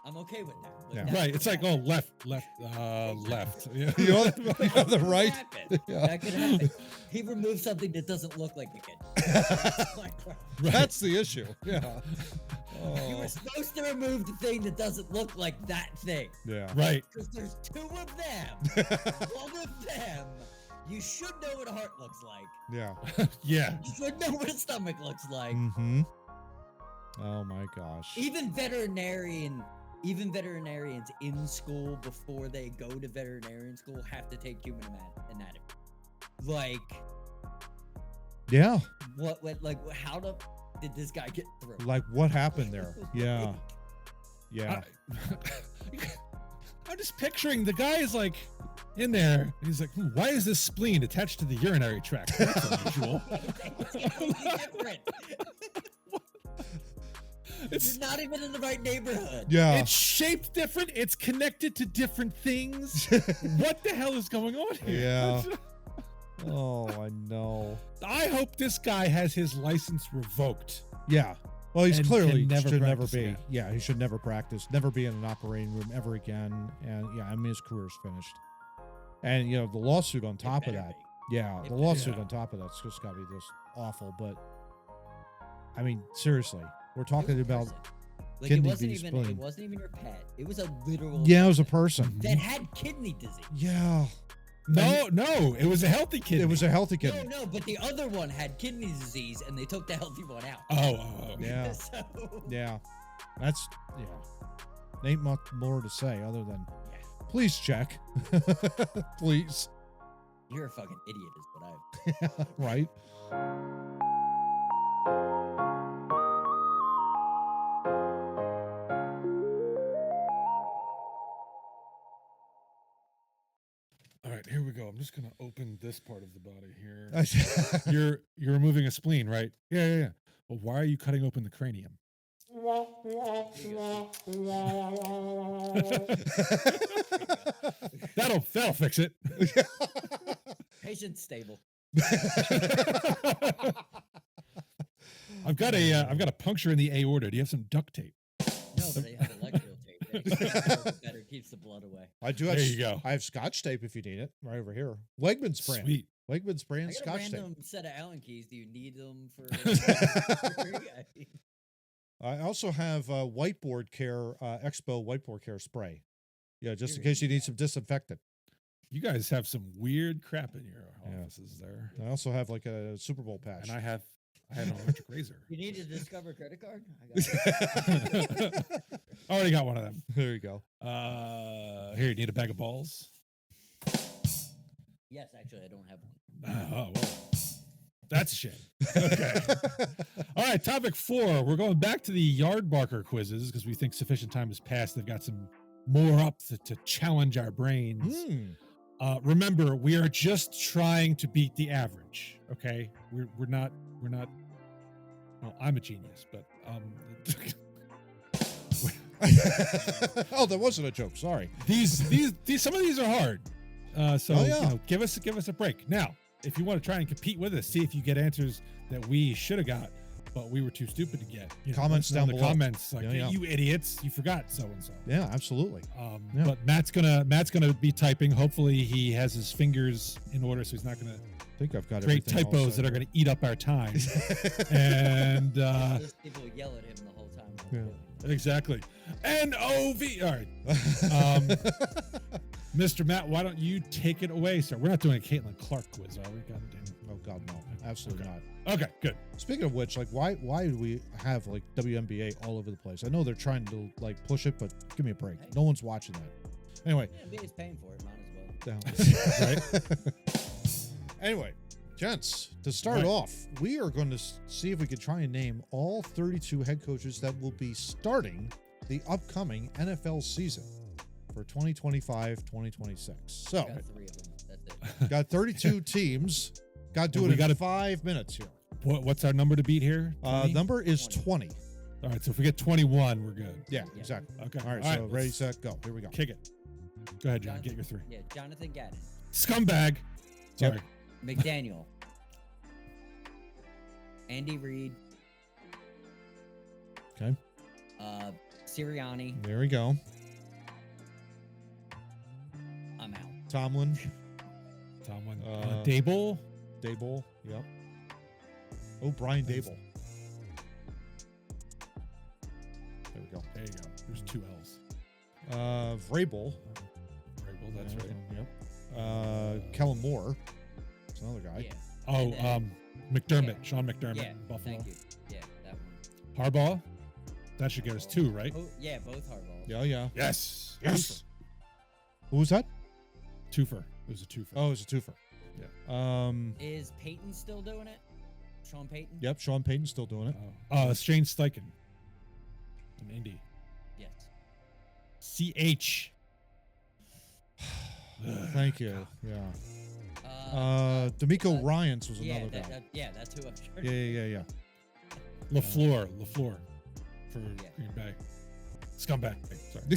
I'm okay with that. But Yeah. that Right. could It's like, happen. oh, left. Yeah. You know, the That could right. happen. Yeah. That could happen. He removed something that doesn't look like a kid. That's my problem. That's the issue. Yeah. You Oh, were supposed to remove the thing that doesn't look like that thing. yeah. Right. Because there's two of them. One of them, you should know what a heart looks like. Yeah. Yeah. You should know what a stomach looks like. Mm-hmm. Oh my gosh. Even veterinarians in school before they go to veterinarian school have to take human anatomy. Like, Yeah. what how did this guy get through? Like what happened there? Yeah. Yeah. I'm just picturing the guy is like in there. He's like, why is this spleen attached to the urinary tract? That's unusual. It's completely different. You're not even in the right neighborhood. Yeah. It's shaped different. It's connected to different things. What the hell is going on here? Yeah. Oh, I know. I hope this guy has his license revoked. Yeah. Well, he's And clearly can never should never practice be. again. Yeah, he should never practice. Never be in an operating room ever again. And yeah, I mean his career's finished. And you know the lawsuit on top of better that. be. Yeah, It the better lawsuit be. on top of that's just got to be just awful. But I mean, seriously, we're It talking was a about person. Like kidney it spleen. wasn't even your pet. It was a literal Yeah, it was a person person. that had kidney disease. Yeah, No, it was a healthy kid. it was a healthy kidney. No, but the other one had kidney disease and they took the healthy one out. Oh. Yeah, So, yeah. That's Ain't much more to say other than yeah, please check, please. you're a fucking idiot, is what I. Right. All right, here we go. I'm just gonna open this part of the body here. You're removing a spleen, right? Yeah. Well, why are you cutting open the cranium? That'll fix it. Patient stable. I've got a puncture in the aorta. Do you have some duct tape? No, but they have electrical tape. It better keeps the blood away. I do have. There you go. I have Scotch tape if you need it, right over here. Wegman's brand. Sweet. Wegman's I brand got a Scotch tape. random set of Allen keys. Do you need them for? I also have Whiteboard Care Expo Whiteboard Care spray. Yeah, just in Here case you need some disinfectant. You guys have some weird crap in your Yeah. offices there. I also have like a Super Bowl patch. And I have an electric razor. You need a Discover credit card? I got it. Already got one of them. There you go. Here, you need a bag of balls? Yes, actually, I don't have one. Oh, well. That's a shame. Okay. All right, topic 4. We're going back to the Yardbarker quizzes because we think sufficient time has passed. They've got some more up to challenge our brains. Remember, we are just trying to beat the average. Okay, we're not. Well, I'm a genius, but Oh, that wasn't a joke. Sorry. these some of these are hard. So Oh, yeah. give us a break. Now, if you want to try and compete with us, see if you get answers that we should have got, but we were too stupid to get. Comments let us know down in the below. comments, like, Yeah, "Hey, yeah. you idiots, you forgot so and so. Yeah, absolutely. Yeah. But Matt's gonna be typing. Hopefully, he has his fingers in order, so he's not gonna I think I've got create everything all typos set. that are gonna eat up our time. And Those people yell at him the whole time. while Yeah. doing it. exactly. NOV. All right. Mr. Matt, why don't you take it away, sir? We're not doing a Caitlin Clark quiz, are we? God damn. Oh God, no, absolutely Okay. not. Okay, good. Speaking of which, like, why do we have like WNBA all over the place? I know they're trying to like push it, but give me a break. No one's watching that. Anyway, Yeah, NBA's paying for it. Might as well. right? Anyway, gents, to start Right. off, we are going to see if we can try and name all 32 head coaches that will be starting the upcoming NFL season for 2025-2026. So, Got 3 of them. That's it. got 32 teams. Got to do We it in gotta- 5 minutes here. What's our number to beat here? 20? Number is 20. 20. All right, so if we get 21, we're good. Yeah, Yeah. exactly. Okay. All right, so ready, let's set, go. Here we go. kick it. Go ahead, John. Get your 3. Yeah, Jonathan Gadden, Scumbag. Sorry. McDaniel, Andy Reid. Okay. Sirianni. There we go. I'm out. Tomlin. Tomlin. Uh, Dable. Dable. Yep. Oh, Brian Thanks. Dable. There we go. There you go. There's 2 L's. Vrabel. Vrabel, that's right. Yep. Kellen Moore. That's another guy. Yeah. Oh, And McDermott. yeah. Sean McDermott, Yeah. Buffalo. Thank you. Yeah, that one. Harbaugh. That should get us 2, right? Yeah, both Harbaughs. Yeah, yeah. Yes. Yes. Who was that? Twofer. It was a twofer. Oh, it was a twofer. Yeah. Is Peyton still doing it? Sean Payton? Yep. Sean Payton's still doing it. Shane Steichen. In Indy. Yes. CH. Thank you. Yeah. D'Amico Ryans was yeah, another guy. that's who I'm sure. Yeah. LaFleur for Yeah. Green Bay. Scumbag.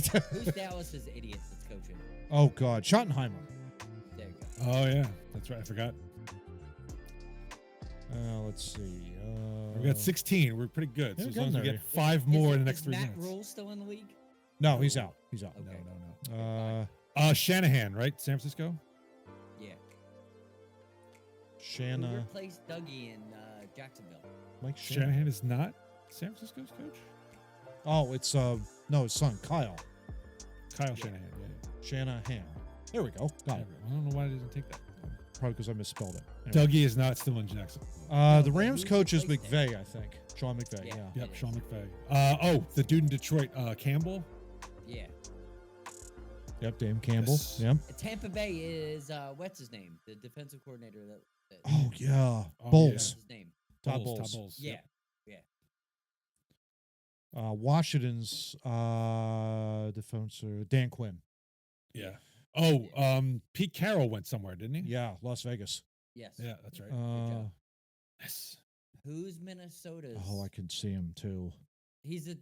Sorry. Who's Dallas's idiot that's coaching? Oh God, Schottenheimer. There you go. Oh yeah, that's right. I forgot. Let's see. We got 16. We're pretty good. Yeah, So as getting long as we there. get 5 more in the next is 3 Matt minutes. Rule still in the league? No, he's out. He's out. Okay. No. Shanahan, right? San Francisco. Yeah. Who Shanna. replaced Dougie in Jacksonville? Mike Shanahan. Shanahan is not San Francisco's coach. Oh, it's no, his son Kyle Kyle Shanahan. Yeah. Shanahan. There we go. Got it. I don't know why I didn't take that. Probably because I misspelled it. Anyway. Dougie is not still in Jackson. The Rams Who coach is replaced McVay, I think. Sean McVay. Yeah. Yeah. Yep, It Sean is. McVay. The dude in Detroit, Campbell. Yeah. Yep. Dame Campbell. Yes. Yep. Tampa Bay is what's his name? The defensive coordinator that Oh yeah. Oh, Bulls. what's his name? Todd Todd Bowles. Bowles. Yeah. Yep. Washington's defense Dan Quinn. Yeah. Oh, Pete Carroll went somewhere, didn't he? Yeah, Las Vegas. Yes. Yeah, that's right. Uh, Yes. Who's Minnesota's? oh, I can see him too. He's a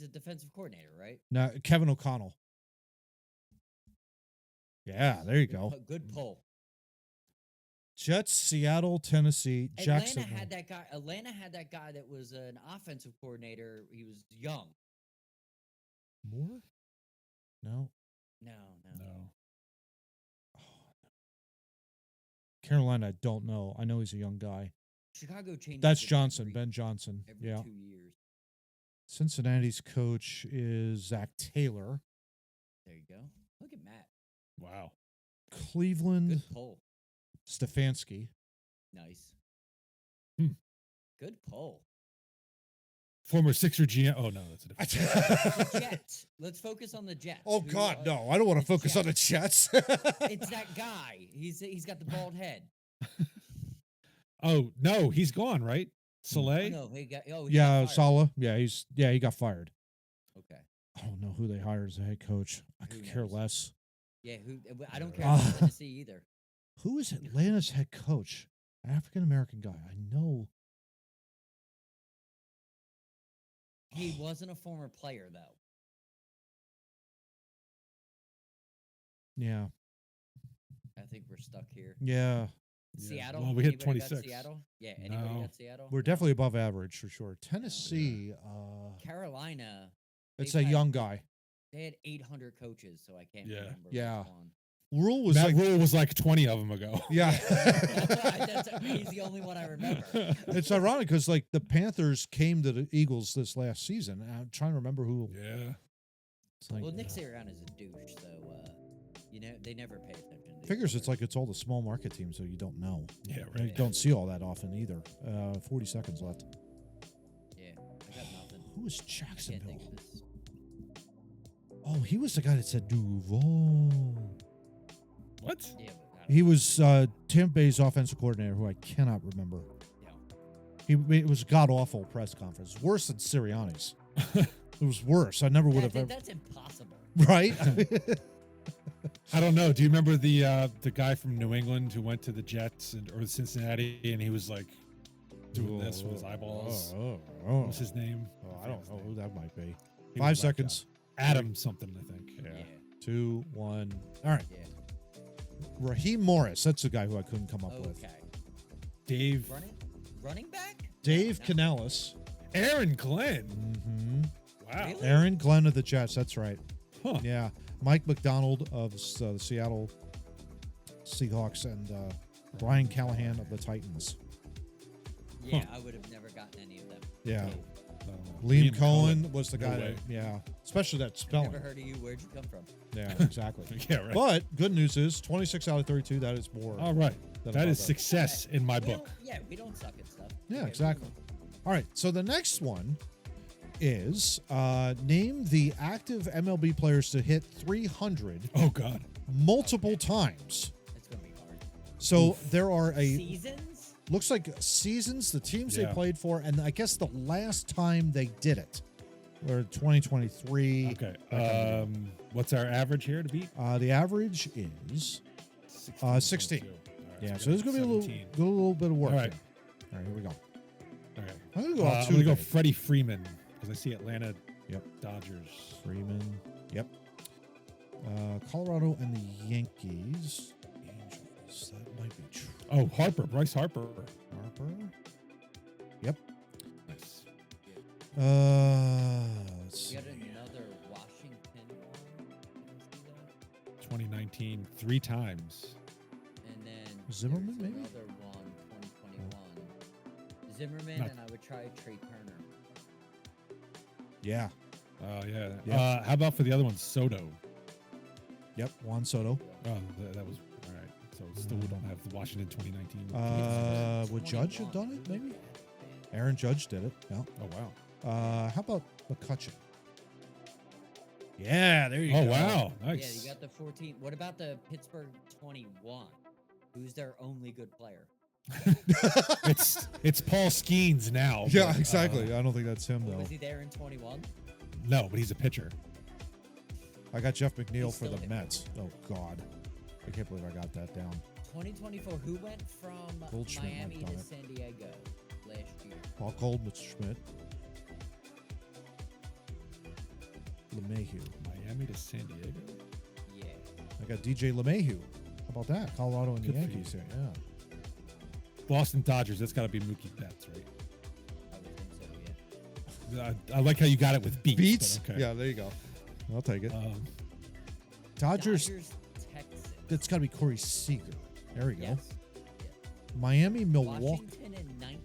defensive coordinator, right? Now Kevin O'Connell. Yeah, there you go. Good pull. Jets, Seattle, Tennessee, Jacksonville. Atlanta had that guy that was an offensive coordinator. He was young. Moore? No. No. No. Carolina, I don't know. I know he's a young guy. Chicago changed. That's it Johnson, every- Ben Johnson. Every Yeah. 2 years. Cincinnati's coach is Zach Taylor. There you go. Look at Matt. Wow. Cleveland, Good pull. Stefanski. Nice. Hmm. Good pull. Former Sixer GM. Oh no, that's a different. The Jets. Let's focus on the Jets. Oh Who God, are- no! I don't want to It's focus on the Jets. It's that guy. He's got the bald head. Oh no, he's gone, right? Soleil. No, he got. Oh, he got yeah, fired. Sala. Yeah, he got fired. Okay. I don't know who they hired as a head coach. I Who could care knows? less. Yeah. Who? I don't care Ah. about Tennessee either. Who is Atlanta's head coach? African American guy. I know. He wasn't a former player though. Yeah. I think we're stuck here. Yeah. Yeah. Seattle. Well, we hit Anybody got 26. Seattle. Yeah. Anybody No. got Seattle? We're definitely above average for sure. Tennessee, Carolina. it's they've a had- young guy. They had 800 coaches, so I can't Yeah. remember. Yeah. Which one. Rule was That like, rule was like 20 of them ago. yeah. He's the only one I remember. It's ironic because like the Panthers came to the Eagles this last season. And I'm trying to remember who. Yeah. It's like, Well, Nick Sirianni's a douche, so they never pay attention. to figures each it's like it's all the small market teams, so you don't know. Yeah, And you right. don't see all that often either. 40 seconds left. other. Yeah, I got nothing. Who is I can't think Jacksonville? of this. Oh, he was the guy that said Duval. What? Yeah, but I don't He know. was Tampa Bay's offensive coordinator, who I cannot remember. Yeah. It was a god awful press conference, worse than Sirianni's. It was worse. I never would have ever. That's impossible. Right? I don't know. Do you remember the guy from New England who went to the Jets or Cincinnati and he was like doing this with his eyeballs? What was his name? I don't know who that might be. He 5 was like, seconds. Adam something, I think. Yeah. 2, 1. All right. Yeah. Raheem Morris. That's the guy who I couldn't come up with. Okay. Dave. Running back? Dave No. Canales. Aaron Glenn. Mm-hmm. Wow. Really? Aaron Glenn of the Jets. That's right. Huh. Yeah. Mike McDonald of the Seattle Seahawks and Brian Callahan of the Titans. Yeah, I would have never gotten any of them. Yeah. Oh, Liam Cohen was the No guy way. that, yeah. Especially that spelling. Never heard of you. Where'd you come from? Yeah, exactly. Yeah, right. But good news is 26 out of 32. That is more. All right. than That above is success in my We book. don't- Yeah, we don't suck at stuff. Yeah, Okay, exactly. moving All right. So the next one is name the active MLB players to hit 300 Oh, God. multiple times. on. It's gonna be hard. So there are Seasons? looks like seasons, the teams Yeah. they played for, and I guess the last time they did it, or 2023. Okay. What's our average here to beat? The average is 16. All right, Yeah, we so there's got gonna be a 17. little bit of work. All right. Here. All right, here we go. Okay. I'm gonna go out I'm two. gonna go big. Freddie Freeman because I see Atlanta Yep. Dodgers. Freeman. Yep. Colorado and the Yankees. Angels. That might be true. Oh, Bryce Harper. Harper. Yep. Nice. Let's see. You got another Washington one? Did I see that? 2019, 3 times. And then Zimmerman, there's maybe? another one, 2021. Zimmerman, Not- and I would try Trey Turner. Yeah. Oh, yeah. Yep. How about for the other one, Soto? Yep. Juan Soto. Oh, that was all right. So still we don't have the Washington 2019. Would Judge have done it? Maybe. Aaron Judge did it. Yeah. Oh, wow. How about McCutcheon? Yeah, there you Oh, go. wow. Yeah, Nice. you got the 14. What about the Pittsburgh 21? Who's their only good player? it's Paul Skeens now. Yeah, but, exactly. I don't think that's him though. Was he there in 21? No, but he's a pitcher. I got Jeff McNeil He's for the still Mets. Oh God, I can't believe I got that down. 2024. Who went from Goldschmidt might have Miami done to it. San Diego last year? Paul Goldschmidt, LeMahieu. Miami to San Diego. Yeah. I got DJ LeMahieu. How about that? Colorado and the Good for Yankees you. here. Yeah. Boston Dodgers. That's got to be Mookie Betts, right? I would think so, yeah. I like how you got it with beats. Beats. but okay. Yeah, there you go. I'll take it. Dodgers, Dodgers. Texas. That's got to be Corey Seager. There we go. Yes. Miami, Milwaukee. Washington in 19.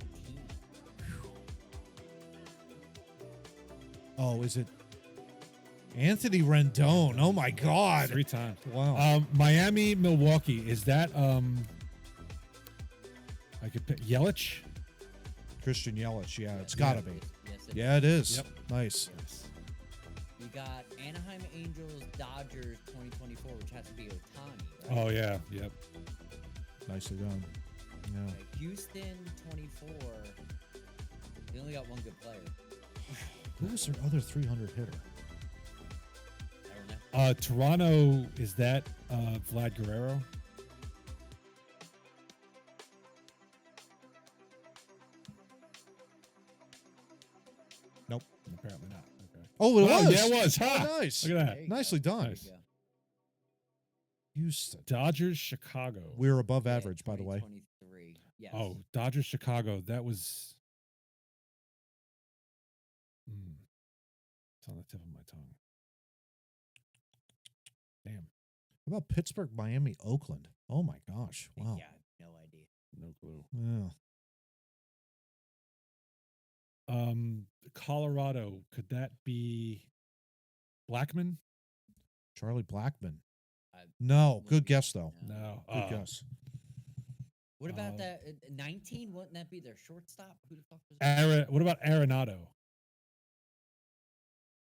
Oh, is it Anthony Rendon? Oh my God. 3 times. Wow. Miami, Milwaukee. Is that I could pick Yelich? Christian Yelich. Yeah, it's Yeah. got to be. Yes, it Yeah, it is. Yep. Nice. Yes. You got Anaheim Angels, Dodgers 2024, which has to be Otani, right? Oh yeah. Yep. Nicely done. Yeah. Okay, Houston 24. They only got one good player. Who was their other 300 hitter? I don't know. Toronto. Is that Vlad Guerrero? Nope. Apparently not. Okay. Oh, it Wow, was. yeah, it was. Oh, Ha! nice. Look at There that. you go. Nicely done. There you go. Houston. Dodgers, Chicago. We're above Yeah, average, by the way. 2023. Yes. Oh, Dodgers, Chicago. That was. It's on the tip of my tongue. Damn. How about Pittsburgh, Miami, Oakland? Oh my gosh. Wow. Yeah, no idea. No clue. Yeah. Colorado. Could that be Blackman? Charlie Blackman. I No. Good wouldn't- guess though. No. Good guess. What about Um, that? 19? Wouldn't that be their shortstop? Who the fuck was that? What about Arenado?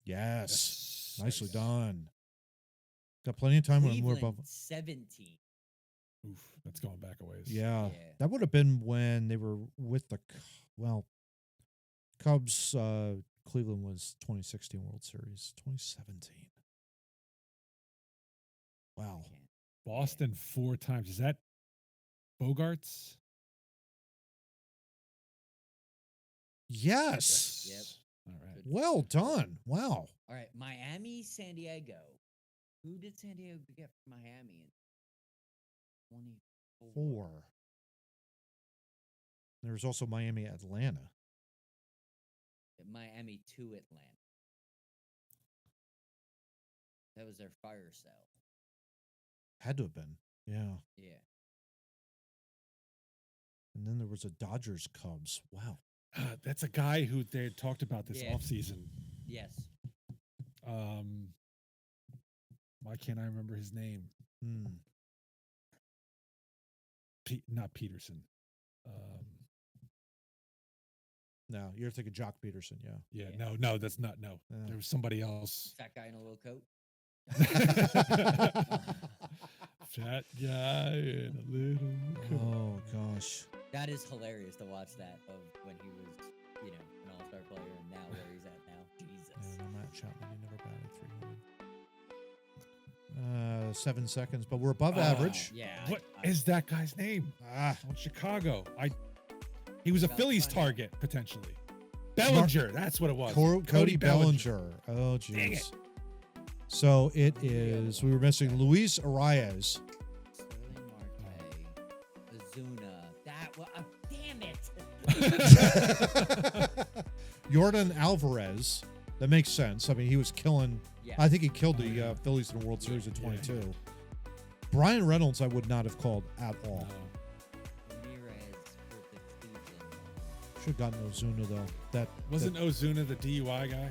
Yes. Nicely Nice. done. Got plenty of time when we're Cleveland, above. 17. Oof, that's going back a ways. Yeah. Yeah. That would have been when they were with the, Cubs. Cleveland was 2016 World Series. 2017. Wow. Boston 4 times. Is that Bogarts? Yes. Yep. All right. Good. Well done. Wow. All right, Miami, San Diego. Who did San Diego get from Miami in 24? 4. There's also Miami, Atlanta. Miami to Atlanta. That was their fire cell. Had to have been. Yeah. Yeah. And then there was a Dodgers Cubs. Wow. That's a guy who they had talked about this Yeah. off season. Yes. Why can't I remember his name? Hmm. Not Peterson. No, you're thinking Jock Peterson. Yeah. Yeah, Yeah. no, that's not. No, Yeah. there was somebody else. Fat guy in a little coat. Fat guy in a little coat. Oh gosh. That is hilarious to watch that of when he was, an all-star player and now where he's at now. Jesus. Yeah, no, Matt Chapman, he never batted 300. 7 seconds, but we're above average. Yeah. What is that guy's name? Ah, On Chicago. He was a Felt Phillies funny. target potentially. Bellinger, that's what it was. Cody Bellinger. Oh, Dang jeez. So it is. We were missing Luis Arias. Sterling Marte. Ozuna. That was. Damn it. Jordan Alvarez. That makes sense. I mean, he was killing. Yeah. I think he killed the Phillies in the World Series in Yeah. 22. Brian Reynolds, I would not have called at all. No. Ramirez for the Cleveland. Should have gotten Ozuna though. That Wasn't Ozuna the DUI guy?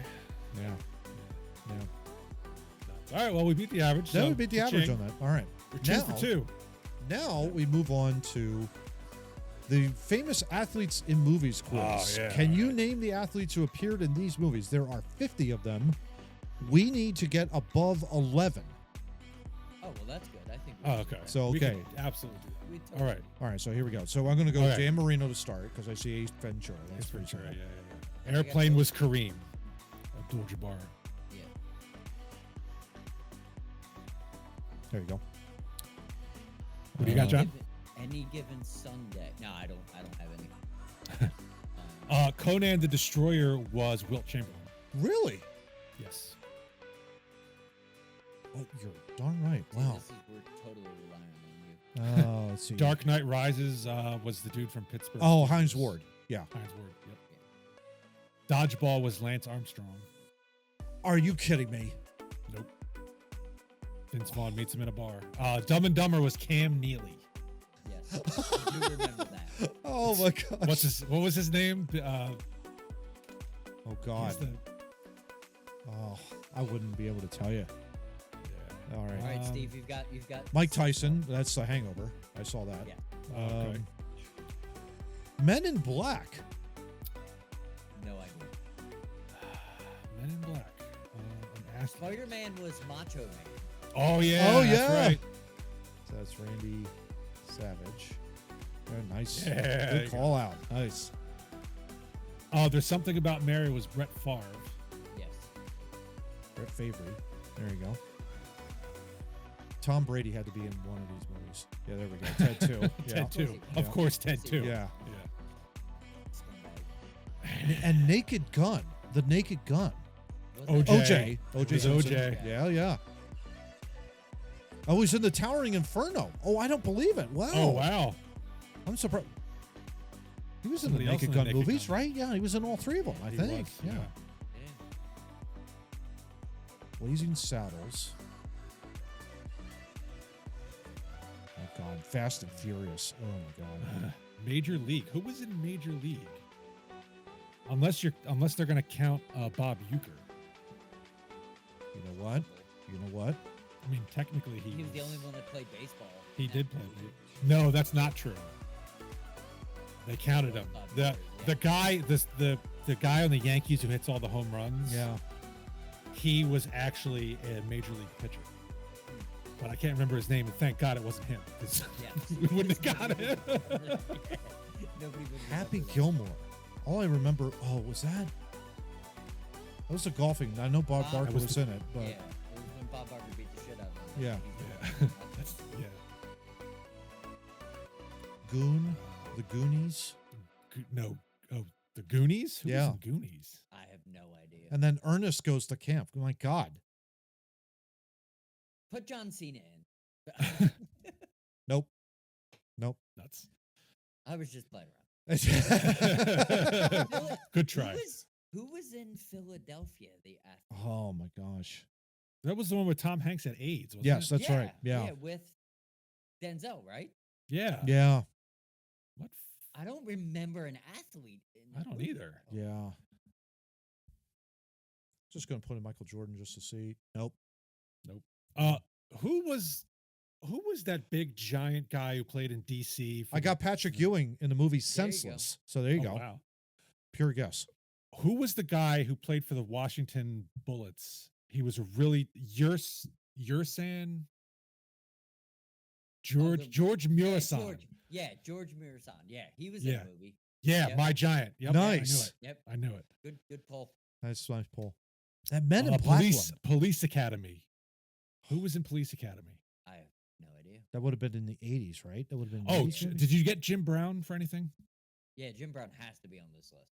yeah. All right, well, we beat the average. That so would beat the cha-ching. average on that. All right. We're 2 for Now- 2. Now we move on to the famous athletes in movies quiz. Oh, yeah. Can you name the athletes who appeared in these movies? There are 50 of them. We need to get above 11. Oh, well, that's good. I think. Oh, okay. So, We okay. can absolutely do that. We All right. All right, so here we go. So I'm going to go All right. Dan Marino to start because I see Ace Ventura. That's That's pretty pretty sure. simple. Yeah. Airplane was Kareem Abdul-Jabbar. Yeah. There you go. What do you got, John? Any given Sunday. No, I don't have any. Conan the Destroyer was Wilt Chamberlain. Really? Yes. Oh, you're darn right. See, Wow. This is, we're totally relying on you. Oh, let's see. Dark Knight Rises was the dude from Pittsburgh. Oh, Heinz Ward. Yeah. Heinz Ward. Yep. Dodgeball was Lance Armstrong. Are you kidding me? Nope. Vince Vaughn meets him in a bar. Dumb and Dumber was Cam Neely. Yes. I do remember that. Oh my gosh. What was his name? Oh God. he's the- Oh, I wouldn't be able to tell you. yeah. All right. All right, Steve, you've got Mike Tyson. That's The Hangover. I saw that. Yeah. Okay. Men in Black. No idea. Men in Black. An athlete. Spider-Man was Macho Man. Oh yeah. Oh, that's yeah. right. So that's Randy Savage. Oh, nice. Yeah, there Good you go. call out. Nice. Oh, There's Something About Mary was Brett Favre. Yes. Brett Favre. There you go. Tom Brady had to be in one of these movies. Yeah, there we go. Ted 2. Yeah. Ted 2. Yeah. Of course, Ted 2. Yeah. Scumbag. And Naked Gun. The Naked Gun. Was OJ. that- OJ. It was Simpson. OJ. Yeah, yeah. Oh, he's in the Towering Inferno. Oh, I don't believe it. Wow. Oh wow. I'm surprised. He was in Somebody the else Naked in the Gun Naked movies, Gun. right? Yeah, he was in all three of them, I He think. was, Yeah. Yeah. Blazing Saddles. Oh God, Fast and Furious. Oh my God. Major League. Who was in Major League? Unless they're gonna count Bob Euchre. You know what? You know what? I mean, technically He was the only one that played baseball. He did play. No, that's not true. They counted him. Bob The Euchre, the guy the guy on the Yankees who hits all the home runs. Yeah. He was actually a major league pitcher. But I can't remember his name, and thank God it wasn't him. 'Cause Yeah. we wouldn't have got it. Nobody would Happy remember that. Gilmore. All I remember. Oh, was that? That was a golfing. I know Bob Bob- Barker That was was the- in it, but Yeah. It was when Bob Barker beat the shit out of him. Yeah. Yeah. That's, yeah. Goon, The Goonies, No. Oh, the Goonies? Who Yeah. was in Goonies? I have no idea. and then Ernest Goes to Camp. Oh my God. Put John Cena in. Nope. Nope. Nuts. I was just playing around. Good try. Who was in Philadelphia? The athlete. Oh my gosh. That was the one where Tom Hanks had AIDS, wasn't Yes, it? that's right. Yeah. with Denzel, right? Yeah. Yeah. What? I don't remember an athlete. In I that don't movie. either. Yeah. Just going to put in Michael Jordan just to see. Nope. Who was that big giant guy who played in DC? I got Patrick Ewing in the movie There you go. Senseless. So there you Oh, go. wow. Pure guess. Who was the guy who played for the Washington Bullets? He was a really Yursan George Murasan. George Murasan. Yeah, he was Yeah. in the movie. Yeah, Yep. My Giant. Yep, Nice. Yep. I knew it. Good pull. Nice pull. That Men in Black one. Police Academy. Who was in Police Academy? I have no idea. That would have been in the 80s, right? That would have been. Oh, 80s, maybe? did you get Jim Brown for anything? Yeah, Jim Brown has to be on this list.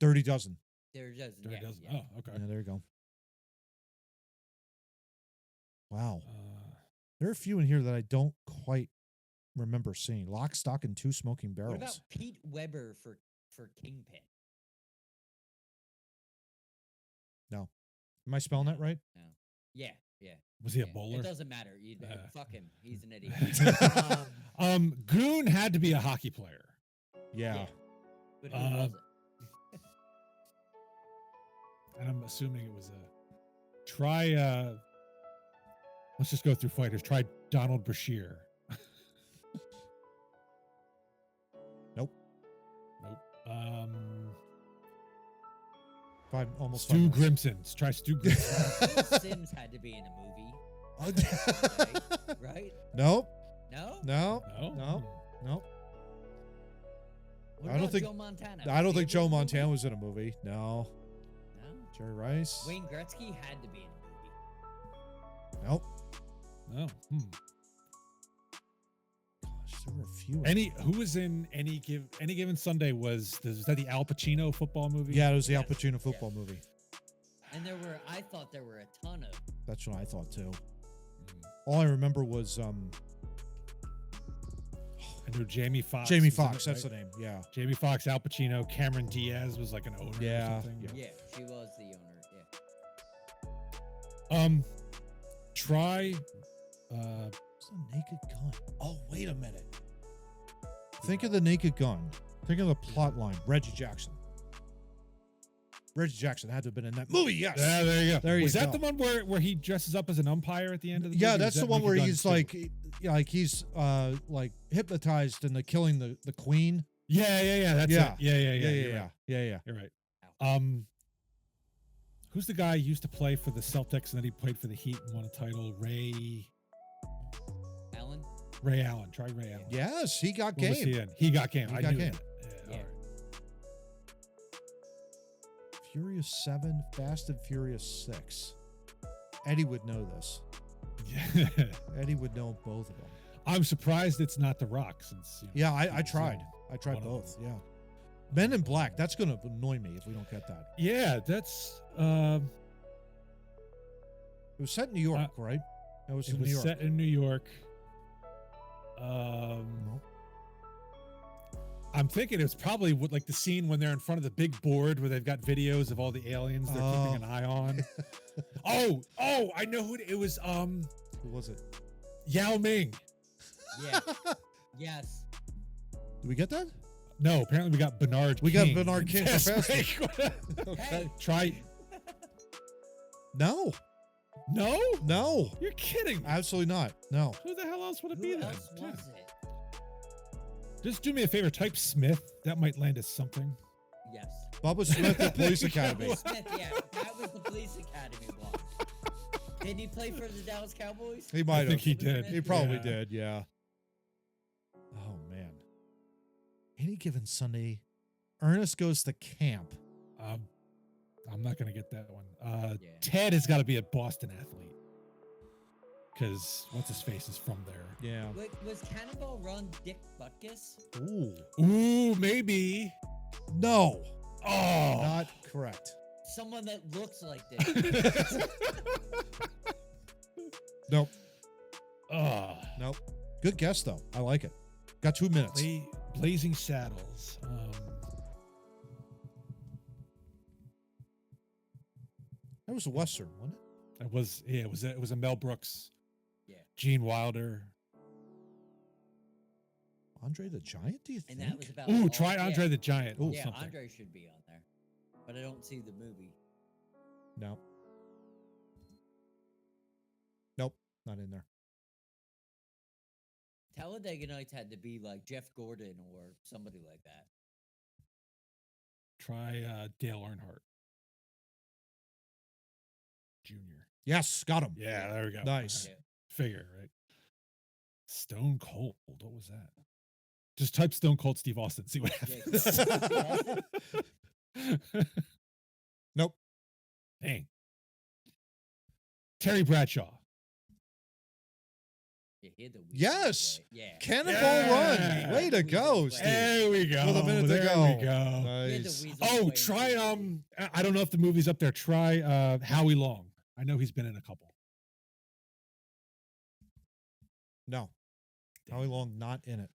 Dirty Dozen. There does. There Yeah, it does. yeah. Oh, okay. Yeah, there you go. Wow. Uh, There are a few in here that I don't quite remember seeing. Lock, Stock, and Two Smoking What Barrels. about Pete Weber for Kingpin? No. Am I spelling that right? No. Yeah. was he a Yeah. bowler? It doesn't matter. Fuck him. He's an idiot. Goon had to be a hockey player. Yeah. But who was it? And I'm assuming it was a try. Let's just go through fighters. Try Donald Brashear. Nope. Almost Stu 5 minutes. Grimson. Try Stu Grimson. Sims had to be in a movie, right? Nope. No. No. No. No. Nope. What I don't about think- Joe Montana. I don't Was he think Joe in a movie? Montana was in a movie. No. No. Jerry Rice. Wayne Gretzky had to be in a movie. Nope. No. Gosh, there were a few. Who was in any given Sunday was that the Al Pacino football movie? Yeah, it was the Al Yes, Pacino football movie. And I thought there were a ton of. That's what I thought too. All I remember was I knew Jamie Foxx. Jamie was in Foxx. it, That's right? the name. Yeah. Jamie Foxx, Al Pacino, Cameron Diaz was like an owner. Yeah, Or something. yeah. Yeah, she was the owner. Yeah. Try. It's a Naked Gun. Oh, wait a minute. Think of the Naked Gun. Think of the plot line. Reggie Jackson. Reggie Jackson had to have been in that movie. Yes. Yeah, there you go. There you was that go. the one where he dresses up as an umpire at the end of the movie? Yeah, or that's is the that one Naked where Gun he's too? he's like hypnotized and the killing the queen. Yeah. That's Yeah. it. Yeah. Yeah. You're right. You're right. Who's the guy who used to play for the Celtics and then he played for the Heat and won a title? Ray Allen. Try Ray Allen. Yes, he got What was game. he in? He got game. He I got knew game. that. Yeah. All right. Furious 7, Fast and Furious 6. Eddie would know this. Yeah. Eddie would know both of them. I'm surprised it's not The Rock since. Yeah, I he's tried. in I tried one of both. Yeah. Men in Black. That's going to annoy me if we don't get that. Yeah, that's. It was set in New York, right? That was It in was New York. set in New York. Nope. I'm thinking it's probably like the scene when they're in front of the big board where they've got videos of all the aliens they're keeping an eye on. oh, I know who it was. Who was it? Yao Ming. Yeah. Yes. Did we get that? No, apparently we got Bernard. We got King. Bernard King for Fast Fast Break. Hey. Try. No. No, you're kidding me. Absolutely not. No. Who the hell else would it be Who then? else was it? Just do me a favor. Type Smith. That might land us something. Yes. Bubba Smith, the Police Academy. Will Smith, yeah, that was the Police Academy one. Did he play for the Dallas Cowboys? He might I think have. he did. He probably Yeah. did, yeah. Oh, man. Any given Sunday, Ernest goes to camp. I'm not gonna get that one. Yeah. Ted has got to be a Boston athlete because what's his face is from there. Yeah. Wait, was Cannonball Run Dick Butkus? Ooh. Ooh, maybe. No. Oh, Not correct. Someone that looks like this. Nope. oh. Nope. Good guess, though. I like it. Got 2 minutes. Blazing Saddles. That was a Western, wasn't it? It was, yeah, it was a Mel Brooks. Yeah. Gene Wilder. Andre the Giant, do you And think? that was about. Ooh, all- try Andre the Giant. Ooh, Yeah, something. Andre should be on there, but I don't see the movie. No. Nope, not in there. Talladega Nights had to be like Jeff Gordon or somebody like that. Try Dale Earnhardt Jr. Yes, got him. Yeah, there we go. Nice. Yeah. Figure, right? Stone Cold. What was that? Just type Stone Cold Steve Austin. See what happens. Nope. Dang. Terry Bradshaw. Yeah, he had the weirdest Yes! way. Yeah. Cannonball Yeah. Run. Way to go, Weirdest way. Steve. There we go. With a minute to there go. we go. He had the Nice. weasel Oh, way try too. I don't know if the movie's up there. Try Howie Long. I know he's been in a couple. No. Howie Long not in it.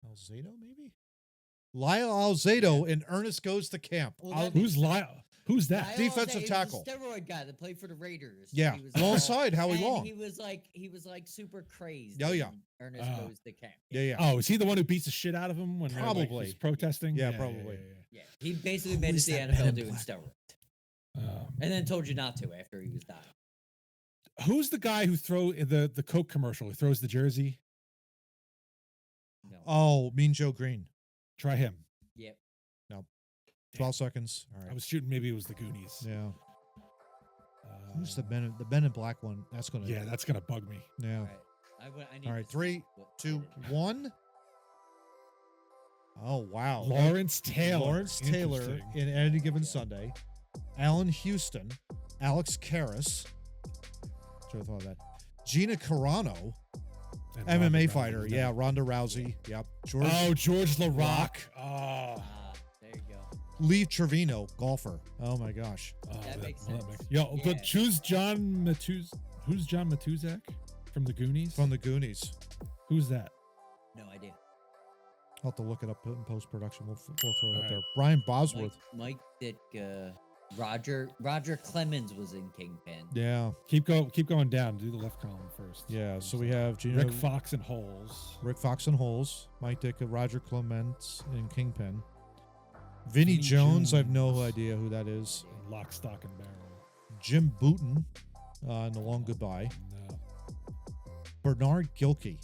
Alzado, maybe? Lyle Alzado in Ernest Goes to Camp. Well, Al- that Who's Lyle? Who's that? Lyle Defensive Alzado, tackle. the steroid guy that played for the Raiders. Yeah, He was alongside Howie and Long. He was like super crazy. Oh, yeah. Ernest Goes to Camp. Yeah. Oh, is he the one who beats the shit out of him when Probably. he's protesting? Yeah, probably. Yeah, he basically Who made it is to the that man NFL in doing black? steroids, and then told you not to after he was dying. Who's the guy who throw the Coke commercial? Who throws the jersey? No. Oh, Mean Joe Green. Try him. Yep. 12 seconds. All right. I was shooting. Maybe it was the Goonies. Yeah. Who's the Ben in Black one? That's gonna. Yeah, that's gonna bug me. Yeah. All right. I need All right. to see 3, what 2, it is. 1. Oh wow. Lawrence Taylor. Lawrence Taylor Interesting. in Any Given Yeah. Sunday. Alan Houston. Alex Karras. Should have thought of that. Gina Carano, And MMA Ronda fighter. Rousey's Yeah, done it. Ronda Rousey. Yep. George George LaRock. Rock. Oh, There you go. Lee Trevino, golfer. Oh my gosh. That makes well, sense. Yo, Yeah. but choose John Matuz. Who's John Matuzak from the Goonies? From the Goonies. Who's that? No idea. I'll have to look it up in post production. We'll throw it All up right. there. Brian Bosworth. Mike Ditka, Roger Clemens was in Kingpin. Yeah. Keep going down. Do the left column first. Yeah. So we have Gina, Rick Fox and Holes. Rick Fox and Holes, Mike Ditka, Roger Clements in Kingpin. Vinny Vinnie Jones, I have no Jones. idea who that is. And Lock, Stock, and Barrel. Jim Booten in The Long Goodbye. No. Bernard Gilkey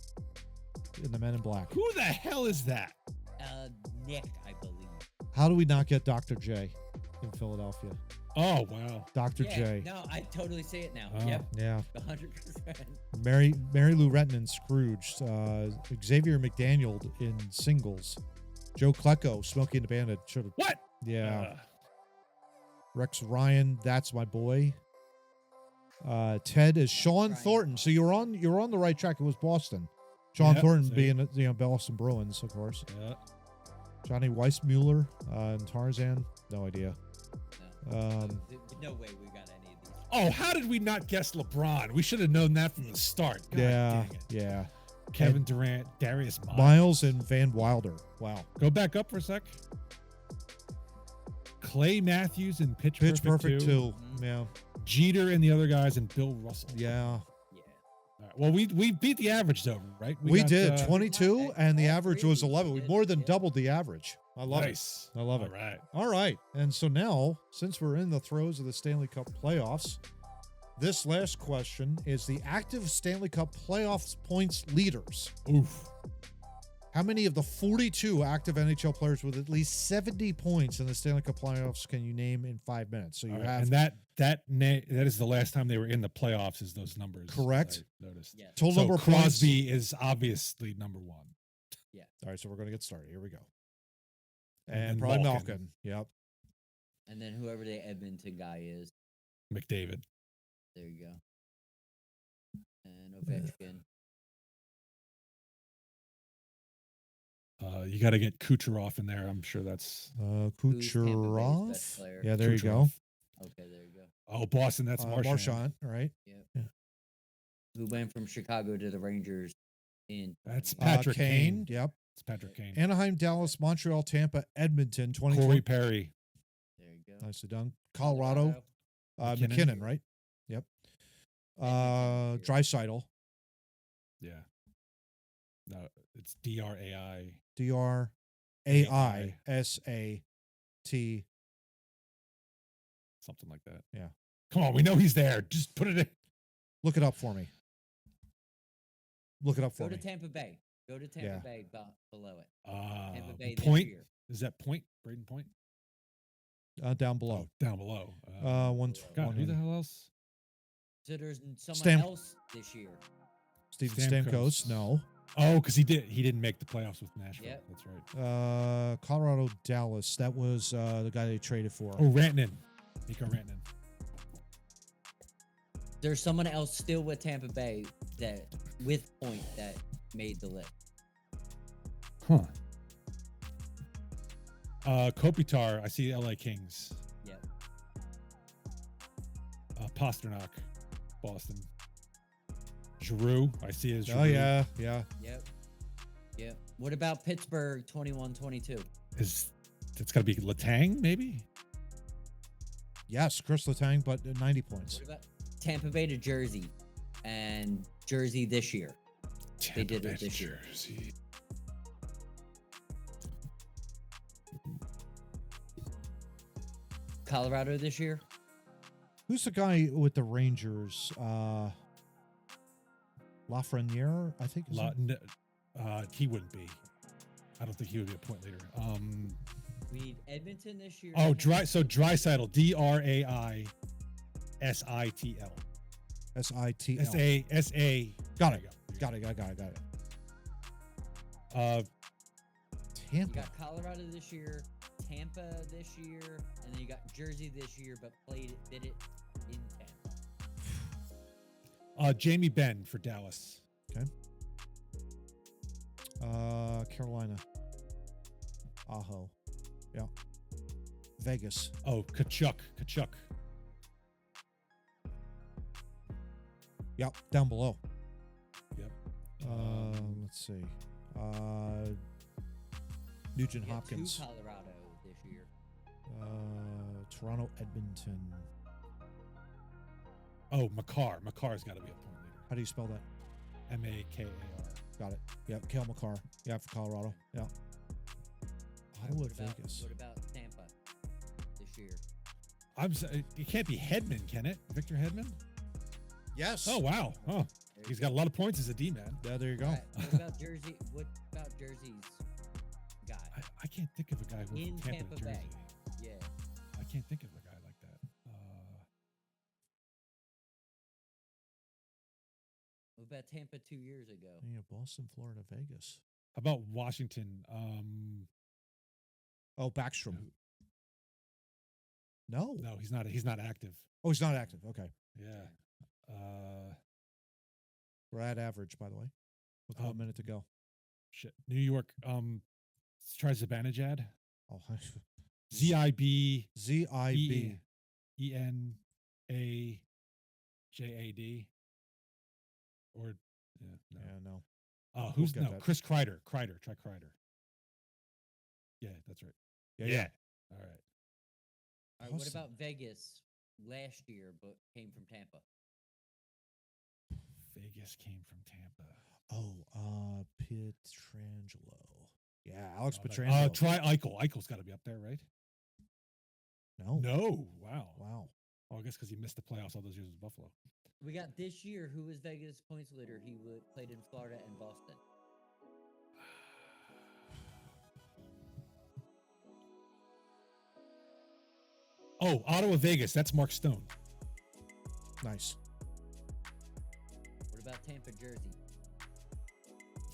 in The Men in Black. Who the hell is that? Nick, I believe. How do we not get Dr. J in Philadelphia? Oh wow. Dr. Yeah, J. no, I totally see it now. Oh. Yep, Yeah. 100%. Mary Lou Retton in Scrooge. Xavier McDaniel in Singles. Joe Klecko, Smokey and the Bandit. Should have. What? Yeah. Rex Ryan, That's My Boy. Ted is Sean Ryan. Thornton. So you're on the right track. It was Boston. Sean Yep, Thornton see. being Boston Bruins, of course. Yeah. Johnny Weissmuller and Tarzan. No idea. No, no way we got any of these. Oh, how did we not guess LeBron? We should have known that from the start. God Yeah, dang it. yeah. Kevin Durant, Darius Miles. Miles and Van Wilder. Wow. Go back up for a sec. Clay Matthews and Pitch Pitch Perfect Perfect 2. 2. Mhm. Yeah. Jeter and the other guys and Bill Russell. Yeah. All right. Well, we beat the average though, right? We got, did 22 Not- and the all average three was of us 11. We did, more than yeah. doubled the average. I love nice. it. I love it. All right. All right. And so now, since we're in the throes of the Stanley Cup playoffs, this last question is the active Stanley Cup playoffs points leaders. Oof. How many of the 42 active NHL players with at least 70 points in the Stanley Cup playoffs can you name in 5 minutes? So you All right, have and that is the last time they were in the playoffs. Is those numbers Correct. I noticed. Yeah. total So number of points. Crosby is obviously number one. All right, so we're going to get started. Here we go. And And probably Malkin. Malkin. Yep. And then whoever the Edmonton guy is, McDavid. there you go. And Ovechkin. You got to get Kucherov in there. I'm sure that's. Who's Tampa Bay's best Kucherov. player? Yeah, there you go. Kucherov. Okay, there you go. Oh, Boston. That's Marchand. Marchand, right? Who went from Chicago to the Rangers in That's 20. Patrick Kane. Kane. Yep. It's Patrick Kane. Anaheim, Dallas, Montreal, Tampa, Edmonton, 2020. Corey Perry. There you go. Nicely done. Colorado, McKinnon, right? Yep. And Draisaitl. Yeah. No, it's DRAI. DRAISAT. Something like that. Yeah. Come on, we know he's there. Just put it in. Look it up for me. Look it up for Go to me. Tampa Bay. Go to Tampa Yeah. Bay below it. Tampa Bay Point. this year. Is that Point? Braden Point? Down below. Down below. One who the hell else? So there's someone else this year. Steven Stamkos. Stamkos. No. Oh, because he didn't make the playoffs with Nashville. Yep. That's right. Colorado, Dallas. That was the guy they traded for. Oh, Rantanen. Nico Rantanen. There's someone else still with Tampa Bay that with Point that made the list. Huh. Kopitar. I see LA Kings. Yep. Pasternak. Boston. Giroux. I see his. Oh, yeah. Yeah. Yep. Yep. What about Pittsburgh 21-22? It's got to be Letang, maybe? Yes, Chris Letang, but 90 points. What about Tampa Bay to Jersey and Jersey this year? They did it this year. Jersey. Colorado this year? Who's the guy with the Rangers? Lafreniere, I think. He wouldn't be. I don't think he would be a point leader. We need Edmonton this year. Oh, Draisaitl. DRAISITL. SITL. SA. Got it. Got it. You Tampa. got Colorado this year, Tampa this year, and then you got Jersey this year, but did it in Tampa. Jamie Benn for Dallas. Okay. Carolina. Aho. Yeah. Vegas. Oh, Kachuk. Yep. Down below. Yep. Let's see. Nugent You got Hopkins. two Colorado this year. Toronto, Edmonton. Oh, Makar. Makar's got to be a point leader. How do you spell that? MAKAR. Got it. Yep. Kale McCarr. Yeah, for Colorado. Yeah. Ottawa, Vegas. What about Tampa this year? It can't be Hedman, can it? Victor Hedman? Yes. Oh, wow. Oh, There he's you got a lot of points as a D-man. Yeah, there you go. All right, what about Jersey? What about Jersey's guy? I can't think of a guy who In from Tampa Tampa to Jersey. Bay. Yeah. I can't think of a guy like that. What about Tampa 2 years ago? Yeah, Boston, Florida, Vegas. How about Washington? Oh, Backstrom. No. No, he's not. He's not active. Oh, he's not active. Okay. Yeah. We're at average, by the way, with 1 minute to go. Shit. New York. Let's try Zibanejad. Oh, ZIB. ZIB. ENAJAD. Or no. Yeah, no. Who's We'll get no? that. Chris Kreider. Try Kreider. Yeah, that's right. Yeah. All right. All right, what Awesome. about Vegas last year, but came from Tampa? Vegas came from Tampa. Oh, Pietrangelo. Yeah, Alex Oh, Pietrangelo. try Eichel. Eichel's got to be up there, right? No. No. Wow. Wow. Oh, I guess because he missed the playoffs all those years with Buffalo. We got this year. Who was Vegas points leader? He played in Florida and Boston. Oh, Ottawa, Vegas. That's Mark Stone. Nice. What about Tampa, Jersey?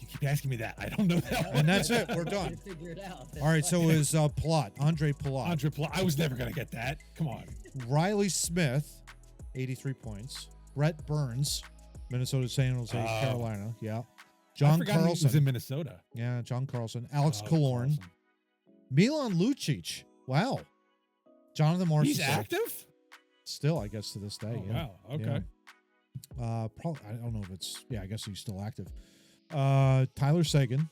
You keep asking me that. I don't know that one. And that's it. We're I done. couldn't figure it out. All right, so is Palat, Andre Palat. Andre Pla- I was never going to get that. Come on. Riley Smith, 83 points. Brett Burns, Minnesota, San Jose, Carolina. Yeah. I John forgot he was Carlson. in Minnesota. Yeah, John Carlson. Alex Oh, Killorn. Carlson. Milan Lucic. Wow. Jonathan Morrison. He's active? Still, I guess, to this day. Oh, yeah. wow. Okay. Yeah. Probably, I don't know if it's, yeah, I guess he's still active. Tyler Sagan,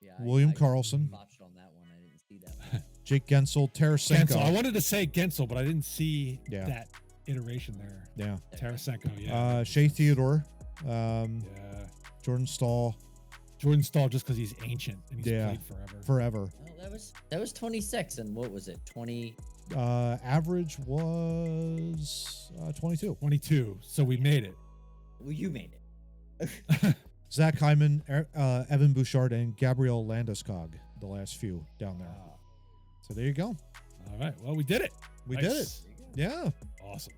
Yeah, William I Karlsson. botched on that one. I didn't see that one. Jake Gensel, Gensel. I Tarasenko. wanted to say Gensel, but I didn't see Yeah. that. iteration there. Yeah. Tarasenko, yeah. Shea Theodore, Yeah. Jordan Stahl, Jordan Stahl, just because he's ancient and he's Yeah. played forever. forever. Well, that was 26, and what was it? 20. Average was 22. 22. So we made it. Well, you made it. Zach Hyman, Evan Bouchard, and Gabriel Landeskog, the last few down there. So there you go. All right. Well, we did it. We did it. Nice. Yeah. Awesome.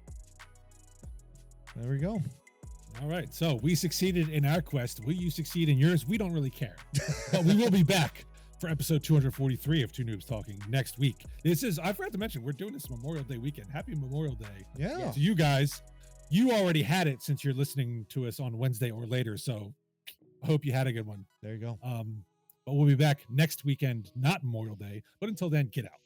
There we go. All right. So we succeeded in our quest. Will you succeed in yours? We don't really care. But we will be back for episode 243 of Two Noobs Talking next week. I forgot to mention, we're doing this Memorial Day weekend. Happy Memorial Day Yeah. to you guys. You already had it since you're listening to us on Wednesday or later. So I hope you had a good one. There you go. But we'll be back next weekend, not Memorial Day. But until then, get out.